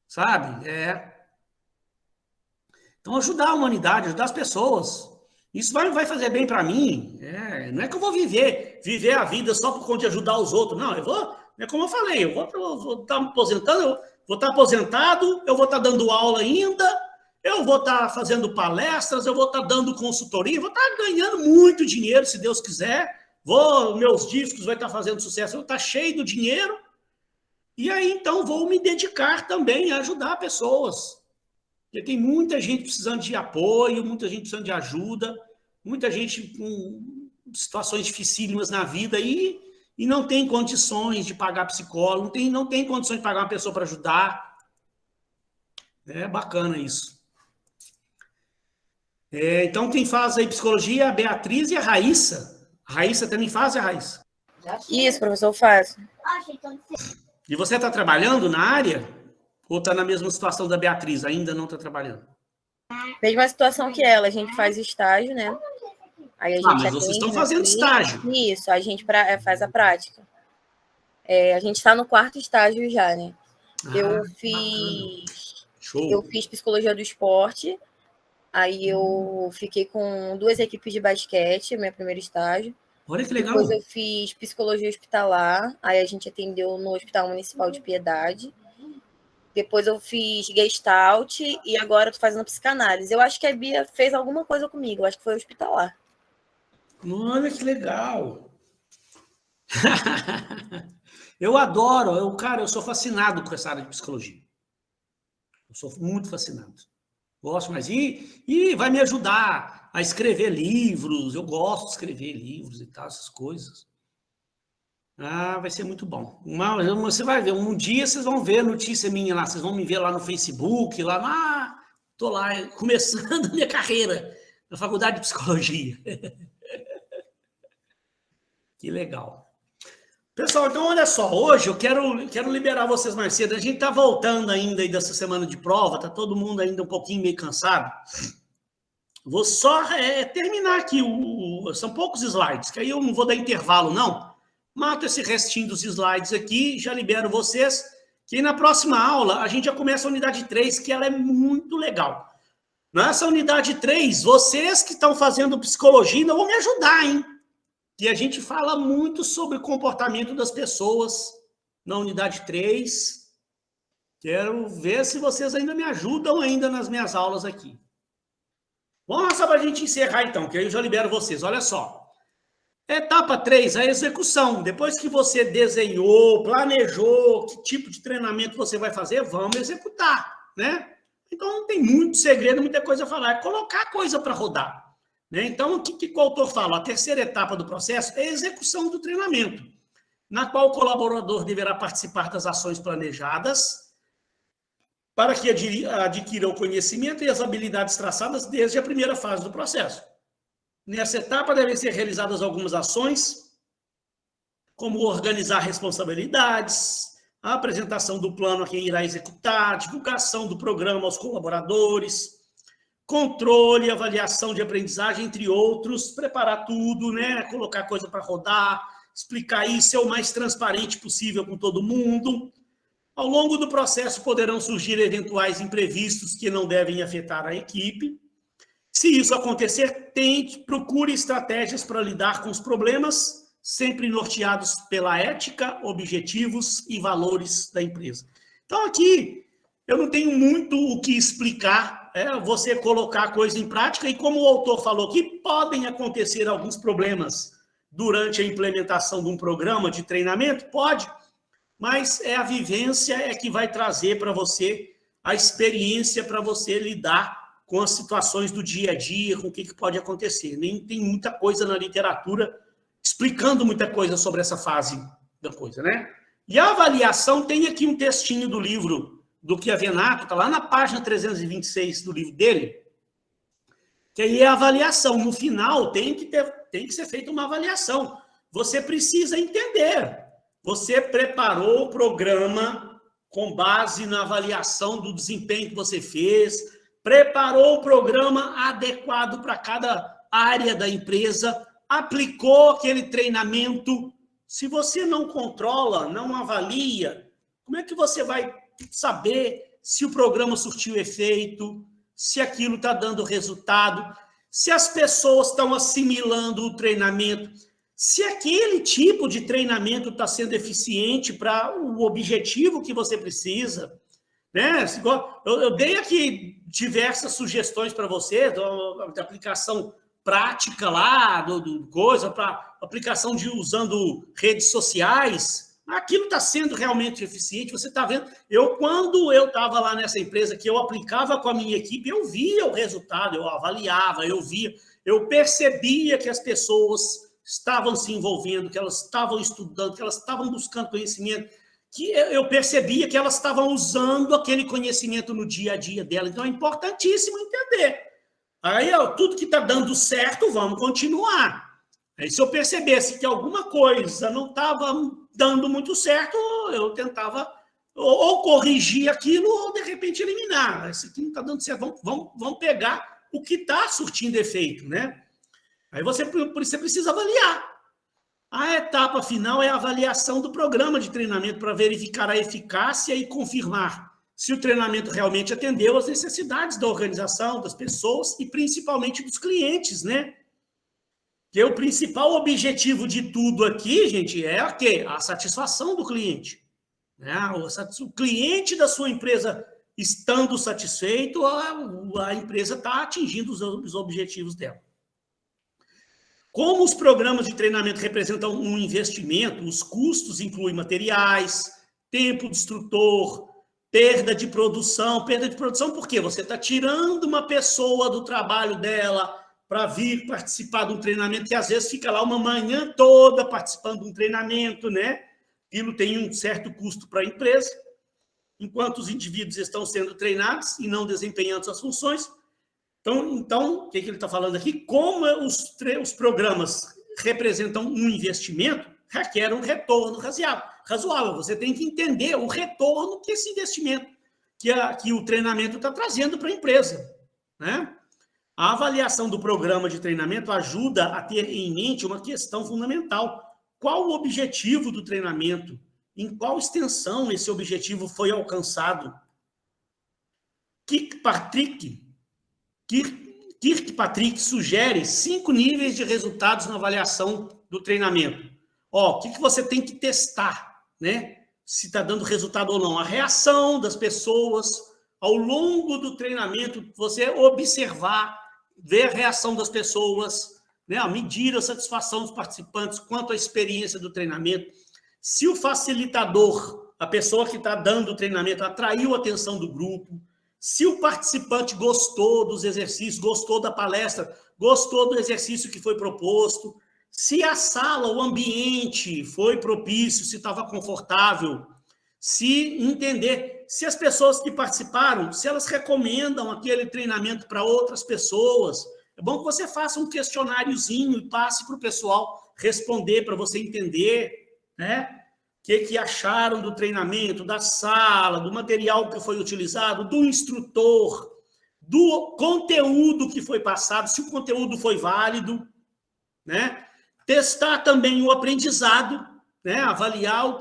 sabe? Então, ajudar a humanidade, ajudar as pessoas. Isso vai fazer bem para mim. Não é que eu vou viver a vida só por conta de ajudar os outros. Não, eu vou, é como eu falei, eu vou estar me aposentando, vou estar aposentado, eu vou estar dando aula ainda, eu vou estar fazendo palestras, eu vou estar dando consultoria, vou estar ganhando muito dinheiro, se Deus quiser. Meus discos vão estar fazendo sucesso, eu vou estar cheio do dinheiro. E aí, então, vou me dedicar também a ajudar pessoas. Porque tem muita gente precisando de apoio, muita gente precisando de ajuda, muita gente com situações dificílimas na vida e não tem condições de pagar psicólogo, não tem condições de pagar uma pessoa para ajudar. É bacana isso. Então, quem faz aí psicologia é a Beatriz e a Raíssa. A Raíssa também faz, a Raíssa? Isso, professor, eu faço. E você está trabalhando na área? Ou está na mesma situação da Beatriz? Ainda não está trabalhando? Mesma situação que ela, a gente faz estágio, né? Aí a gente mas vocês estão fazendo estágio. Isso, a gente faz a prática. A gente está no 4º estágio já, né? Eu fiz psicologia do esporte, aí eu fiquei com 2 equipes de basquete, meu primeiro estágio. Olha que legal. Depois eu fiz psicologia hospitalar, aí a gente atendeu no Hospital Municipal de Piedade. Depois eu fiz Gestalt e agora eu tô fazendo psicanálise. Eu acho que a Bia fez alguma coisa comigo, eu acho que foi hospitalar. Olha que legal. Eu adoro, eu sou fascinado com essa área de psicologia. Eu sou muito fascinado. Gosto, mas e vai me ajudar a escrever livros. Eu gosto de escrever livros e tal, essas coisas. Vai ser muito bom. Você vai ver, um dia vocês vão ver notícia minha lá, vocês vão me ver lá no Facebook, lá, tô lá, começando a minha carreira na faculdade de psicologia. Que legal. Pessoal, então olha só, hoje eu quero liberar vocês mais cedo. A gente tá voltando ainda aí dessa semana de prova, tá todo mundo ainda um pouquinho meio cansado. Vou só terminar aqui, são poucos slides, que aí eu não vou dar intervalo, não. Mato esse restinho dos slides aqui, já libero vocês, que na próxima aula a gente já começa a unidade 3, que ela é muito legal. Nessa unidade 3, vocês que estão fazendo psicologia ainda vão me ajudar, hein? Que a gente fala muito sobre o comportamento das pessoas na unidade 3. Quero ver se vocês ainda me ajudam ainda nas minhas aulas aqui. Vamos só para a gente encerrar então, que aí eu já libero vocês. Olha só. Etapa 3, a execução. Depois que você desenhou, planejou que tipo de treinamento você vai fazer, vamos executar, né? Então, não tem muito segredo, muita coisa a falar. É colocar a coisa para rodar, né? Então, o que o autor fala? A terceira etapa do processo é a execução do treinamento, na qual o colaborador deverá participar das ações planejadas para que adquira o conhecimento e as habilidades traçadas desde a primeira fase do processo. Nessa etapa devem ser realizadas algumas ações, como organizar responsabilidades, a apresentação do plano a quem irá executar, divulgação do programa aos colaboradores, controle e avaliação de aprendizagem, entre outros, preparar tudo, né? Colocar coisa para rodar, explicar isso, ser o mais transparente possível com todo mundo. Ao longo do processo poderão surgir eventuais imprevistos que não devem afetar a equipe. Se isso acontecer, procure estratégias para lidar com os problemas, sempre norteados pela ética, objetivos e valores da empresa. Então, aqui, eu não tenho muito o que explicar, você colocar a coisa em prática, e como o autor falou aqui, podem acontecer alguns problemas durante a implementação de um programa de treinamento, pode, mas a vivência que vai trazer para você a experiência para você lidar com as situações do dia a dia, com o que pode acontecer. Nem tem muita coisa na literatura explicando muita coisa sobre essa fase da coisa, né? E a avaliação, tem aqui um textinho do livro do Chiavenato, está lá na página 326 do livro dele, que aí é a avaliação. No final, tem que ser feita uma avaliação. Você precisa entender. Você preparou o programa com base na avaliação do desempenho que você fez, preparou o programa adequado para cada área da empresa, aplicou aquele treinamento. Se você não controla, não avalia, Como é que você vai saber se o programa surtiu efeito, se aquilo está dando resultado, se as pessoas estão assimilando o treinamento, se aquele tipo de treinamento está sendo eficiente para o objetivo que você precisa, né? Eu dei aqui diversas sugestões para você, da aplicação prática lá, coisa, para aplicação de usando redes sociais. Aquilo está sendo realmente eficiente, você está vendo? Quando eu estava lá nessa empresa, que eu aplicava com a minha equipe, eu via o resultado, eu avaliava, eu percebia que as pessoas estavam se envolvendo, que elas estavam estudando, que elas estavam buscando conhecimento, que eu percebia que elas estavam usando aquele conhecimento no dia a dia dela. Então, é importantíssimo entender. Aí, tudo que está dando certo, vamos continuar. Aí, se eu percebesse que alguma coisa não estava dando muito certo, eu tentava ou corrigir aquilo ou, de repente, eliminar. Isso aqui não está dando certo. Vamos pegar o que está surtindo efeito, né? Aí você precisa avaliar. A etapa final é a avaliação do programa de treinamento para verificar a eficácia e confirmar se o treinamento realmente atendeu às necessidades da organização, das pessoas e principalmente dos clientes, né? Que o principal objetivo de tudo aqui, gente, é o quê? A satisfação do cliente. Né? O cliente da sua empresa estando satisfeito, a empresa está atingindo os objetivos dela. Como os programas de treinamento representam um investimento, os custos incluem materiais, tempo de instrutor, perda de produção. Perda de produção por quê? Você está tirando uma pessoa do trabalho dela para vir participar de um treinamento que, às vezes, fica lá uma manhã toda participando de um treinamento, né? Aquilo tem um certo custo para a empresa, enquanto os indivíduos estão sendo treinados e não desempenhando suas funções. Então, o que ele está falando aqui? Como os programas representam um investimento, requer um retorno razoável. Você tem que entender o retorno que esse investimento, que o treinamento está trazendo para a empresa. Né? A avaliação do programa de treinamento ajuda a ter em mente uma questão fundamental. Qual o objetivo do treinamento? Em qual extensão esse objetivo foi alcançado? Kirkpatrick sugere 5 níveis de resultados na avaliação do treinamento. O que você tem que testar, né? Se está dando resultado ou não. A reação das pessoas ao longo do treinamento, você observar, ver a reação das pessoas, né? Medir a satisfação dos participantes quanto à experiência do treinamento. Se o facilitador, a pessoa que está dando o treinamento, atraiu a atenção do grupo, se o participante gostou dos exercícios, gostou da palestra, gostou do exercício que foi proposto, se a sala, o ambiente foi propício, se estava confortável, se entender, se as pessoas que participaram, se elas recomendam aquele treinamento para outras pessoas. É bom que você faça um questionáriozinho e passe para o pessoal responder, para você entender, né? O que acharam do treinamento, da sala, do material que foi utilizado, do instrutor, do conteúdo que foi passado, se o conteúdo foi válido, né? Testar também o aprendizado, né? Avaliar o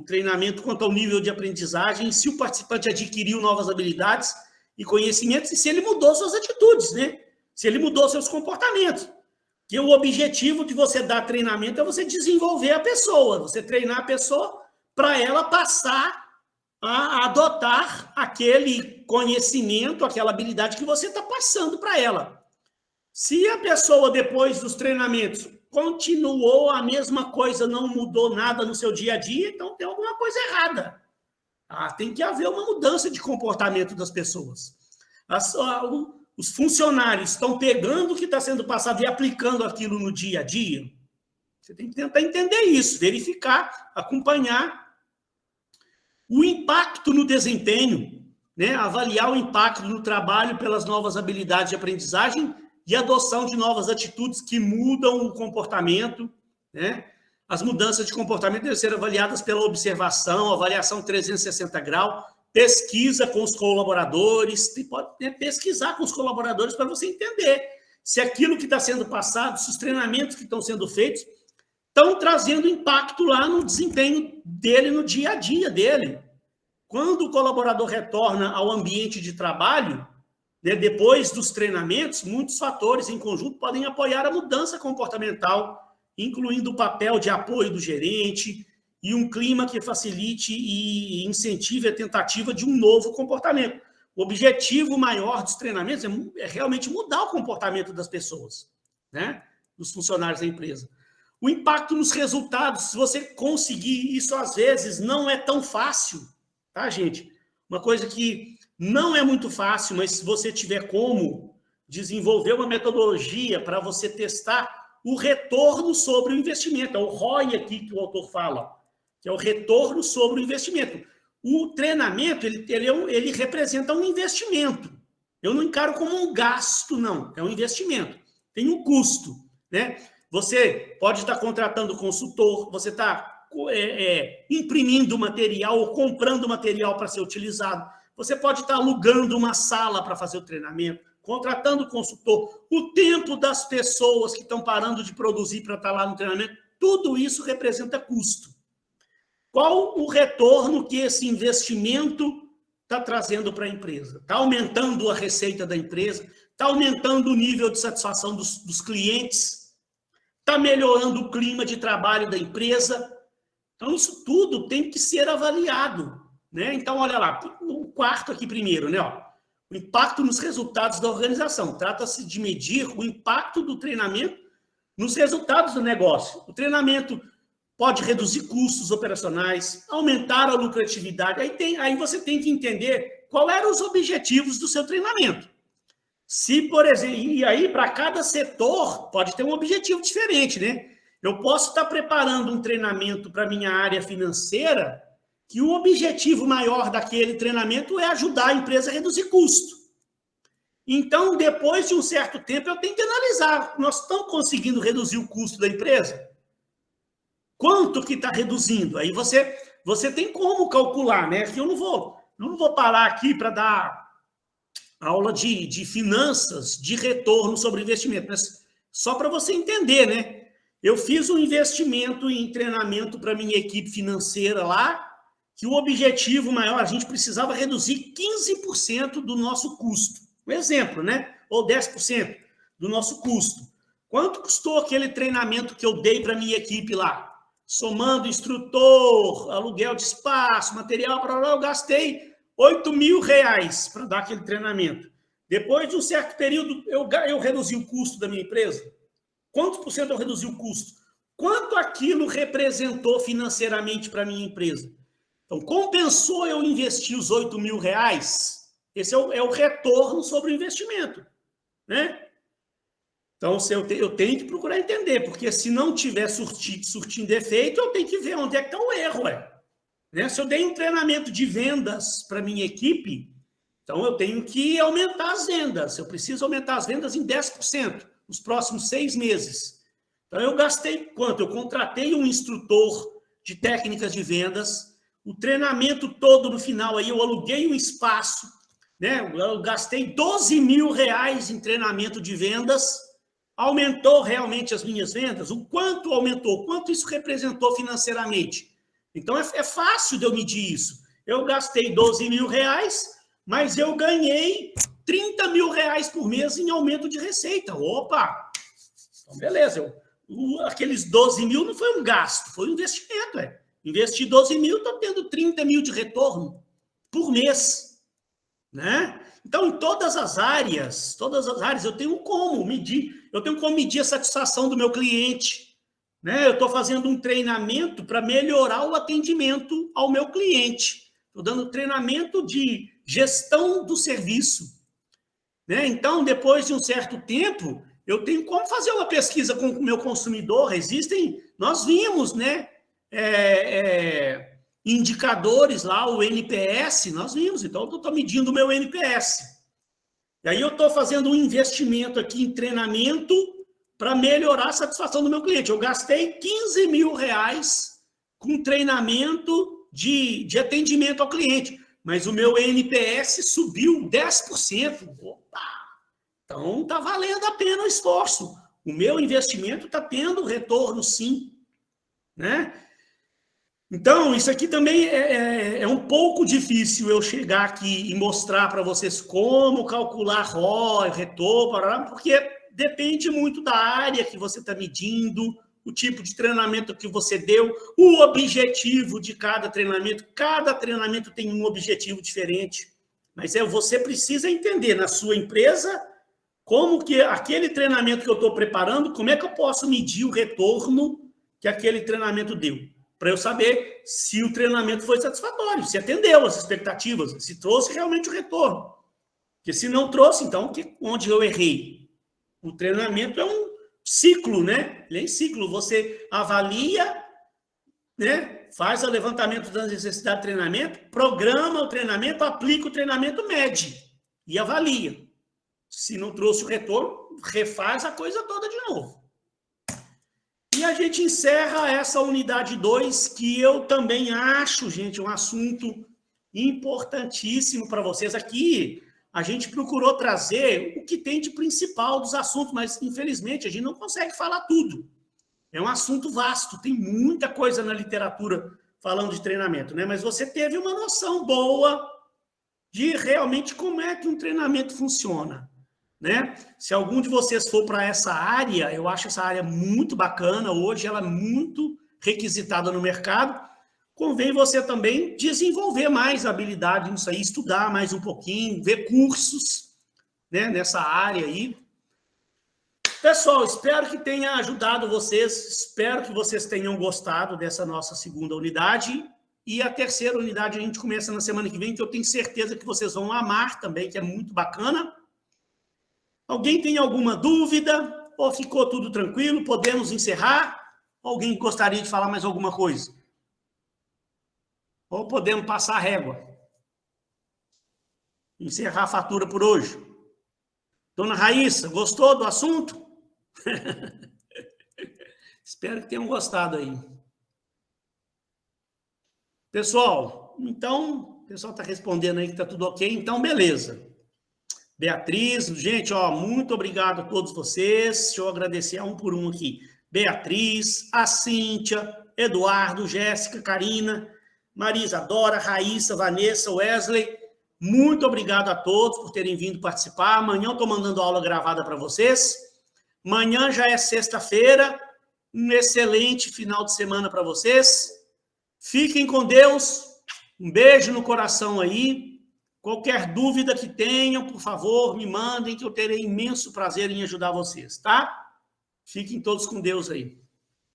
treinamento quanto ao nível de aprendizagem, se o participante adquiriu novas habilidades e conhecimentos e se ele mudou suas atitudes, né? Se ele mudou seus comportamentos. Que o objetivo de você dar treinamento é você desenvolver a pessoa, você treinar a pessoa para ela passar a adotar aquele conhecimento, aquela habilidade que você está passando para ela. Se a pessoa, depois dos treinamentos, continuou a mesma coisa, não mudou nada no seu dia a dia, então tem alguma coisa errada. Tem que haver uma mudança de comportamento das pessoas. Os funcionários estão pegando o que está sendo passado e aplicando aquilo no dia a dia. Você tem que tentar entender isso, verificar, acompanhar o impacto no desempenho, né? Avaliar o impacto no trabalho pelas novas habilidades de aprendizagem e adoção de novas atitudes que mudam o comportamento, né? As mudanças de comportamento devem ser avaliadas pela observação, avaliação 360 graus, pesquisa com os colaboradores, você pode pesquisar com os colaboradores para você entender se aquilo que está sendo passado, se os treinamentos que estão sendo feitos estão trazendo impacto lá no desempenho dele, no dia a dia dele. Quando o colaborador retorna ao ambiente de trabalho, né, depois dos treinamentos, muitos fatores em conjunto podem apoiar a mudança comportamental, incluindo o papel de apoio do gerente e um clima que facilite e incentive a tentativa de um novo comportamento. O objetivo maior dos treinamentos é realmente mudar o comportamento das pessoas, né, dos funcionários da empresa. O impacto nos resultados, se você conseguir isso, às vezes, não é tão fácil, tá, gente? Uma coisa que não é muito fácil, mas se você tiver como desenvolver uma metodologia para você testar o retorno sobre o investimento, é o ROI aqui que o autor fala, que é o retorno sobre o investimento. O treinamento, ele representa um investimento. Eu não encaro como um gasto, não, é um investimento. Tem um custo, né? Você pode estar contratando consultor, você está imprimindo material ou comprando material para ser utilizado, você pode estar alugando uma sala para fazer o treinamento, contratando consultor, o tempo das pessoas que estão parando de produzir para estar lá no treinamento, tudo isso representa custo. Qual o retorno que esse investimento está trazendo para a empresa? Está aumentando a receita da empresa? Está aumentando o nível de satisfação dos clientes? Está melhorando o clima de trabalho da empresa? Então, isso tudo tem que ser avaliado, né? Então, olha lá, o quarto aqui primeiro, né? Ó, o impacto nos resultados da organização. Trata-se de medir o impacto do treinamento nos resultados do negócio. O treinamento pode reduzir custos operacionais, aumentar a lucratividade. Aí você tem que entender quais eram os objetivos do seu treinamento. Se, por exemplo, e aí para cada setor pode ter um objetivo diferente, né? Eu posso estar preparando um treinamento para a minha área financeira que o objetivo maior daquele treinamento é ajudar a empresa a reduzir custo. Então, depois de um certo tempo, eu tenho que analisar. Nós estamos conseguindo reduzir o custo da empresa? Quanto que está reduzindo? Aí você tem como calcular, né? Que eu não vou parar aqui para dar aula de finanças, de retorno sobre investimento, mas só para você entender, né? Eu fiz um investimento em treinamento para minha equipe financeira lá, que o objetivo maior, a gente precisava reduzir 15% do nosso custo. Um exemplo, né? Ou 10% do nosso custo. Quanto custou aquele treinamento que eu dei para minha equipe lá? Somando instrutor, aluguel de espaço, material, eu gastei R$8.000 para dar aquele treinamento. Depois de um certo período, eu reduzi o custo da minha empresa. Quantos por cento eu reduzi o custo? Quanto aquilo representou financeiramente para a minha empresa? Então, compensou eu investir os R$8.000? Esse é o retorno sobre o investimento, né? Então, eu tenho que procurar entender, porque se não tiver surtindo efeito, eu tenho que ver onde é que está o erro, né? Se eu dei um treinamento de vendas para minha equipe, então eu tenho que aumentar as vendas. Eu preciso aumentar as vendas em 10% nos próximos 6 meses. Então, eu gastei quanto? Eu contratei um instrutor de técnicas de vendas, o treinamento todo no final, aí eu aluguei um espaço, né? Eu gastei R$12.000 em treinamento de vendas. Aumentou realmente as minhas vendas? O quanto aumentou? Quanto isso representou financeiramente? Então, é fácil de eu medir isso. Eu gastei R$12.000, mas eu ganhei R$30.000 por mês em aumento de receita. Opa! Então, beleza. Aqueles 12 mil não foi um gasto, foi um investimento. Investi 12 mil, estou tendo 30 mil de retorno por mês, né? Então, em todas as áreas, eu tenho como medir a satisfação do meu cliente, né? Eu estou fazendo um treinamento para melhorar o atendimento ao meu cliente. Estou dando treinamento de gestão do serviço, né? Então, depois de um certo tempo, eu tenho como fazer uma pesquisa com o meu consumidor. Nós vimos, né? Indicadores lá, o NPS, nós vimos. Então, eu estou medindo o meu NPS. E aí eu estou fazendo um investimento aqui em treinamento para melhorar a satisfação do meu cliente. Eu gastei R$15.000 com treinamento de atendimento ao cliente, mas o meu NPS subiu 10%. Opa! Então, está valendo a pena o esforço. O meu investimento está tendo retorno, sim. né? Então, isso aqui também é um pouco difícil eu chegar aqui e mostrar para vocês como calcular ROI, retorno, porque depende muito da área que você está medindo, o tipo de treinamento que você deu, o objetivo de cada treinamento. Cada treinamento tem um objetivo diferente. Mas você precisa entender na sua empresa como que aquele treinamento que eu estou preparando, como é que eu posso medir o retorno que aquele treinamento deu, para eu saber se o treinamento foi satisfatório, se atendeu às expectativas, se trouxe realmente o retorno. Porque se não trouxe, então, onde eu errei? O treinamento é um ciclo, né? Ele é em ciclo. Você avalia, né? Faz o levantamento da necessidade de treinamento, programa o treinamento, aplica o treinamento, mede e avalia. Se não trouxe o retorno, refaz a coisa toda de novo. E a gente encerra essa unidade 2, que eu também acho, gente, um assunto importantíssimo para vocês. Aqui, a gente procurou trazer o que tem de principal dos assuntos, mas, infelizmente, a gente não consegue falar tudo. É um assunto vasto, tem muita coisa na literatura falando de treinamento, né? Mas você teve uma noção boa de realmente como é que um treinamento funciona, né? Se algum de vocês for para essa área, eu acho essa área muito bacana, hoje ela é muito requisitada no mercado, convém você também desenvolver mais habilidade nisso aí, estudar mais um pouquinho, ver cursos, né, nessa área aí. Pessoal, espero que tenha ajudado vocês, espero que vocês tenham gostado dessa nossa segunda unidade, e a terceira unidade a gente começa na semana que vem, que eu tenho certeza que vocês vão amar também, que é muito bacana. Alguém tem alguma dúvida? Ou ficou tudo tranquilo? Podemos encerrar? Alguém gostaria de falar mais alguma coisa? Ou podemos passar a régua? Encerrar a fatura por hoje? Dona Raíssa, gostou do assunto? Espero que tenham gostado aí. Pessoal, então, o pessoal está respondendo aí que está tudo ok, então beleza. Beatriz, gente, ó, muito obrigado a todos vocês. Deixa eu agradecer a um por um aqui. Beatriz, a Cíntia, Eduardo, Jéssica, Karina, Marisa Dora, Raíssa, Vanessa, Wesley. Muito obrigado a todos por terem vindo participar. Amanhã eu estou mandando aula gravada para vocês. Amanhã já é sexta-feira. Um excelente final de semana para vocês. Fiquem com Deus. Um beijo no coração aí. Qualquer dúvida que tenham, por favor, me mandem, que eu terei imenso prazer em ajudar vocês, tá? Fiquem todos com Deus aí.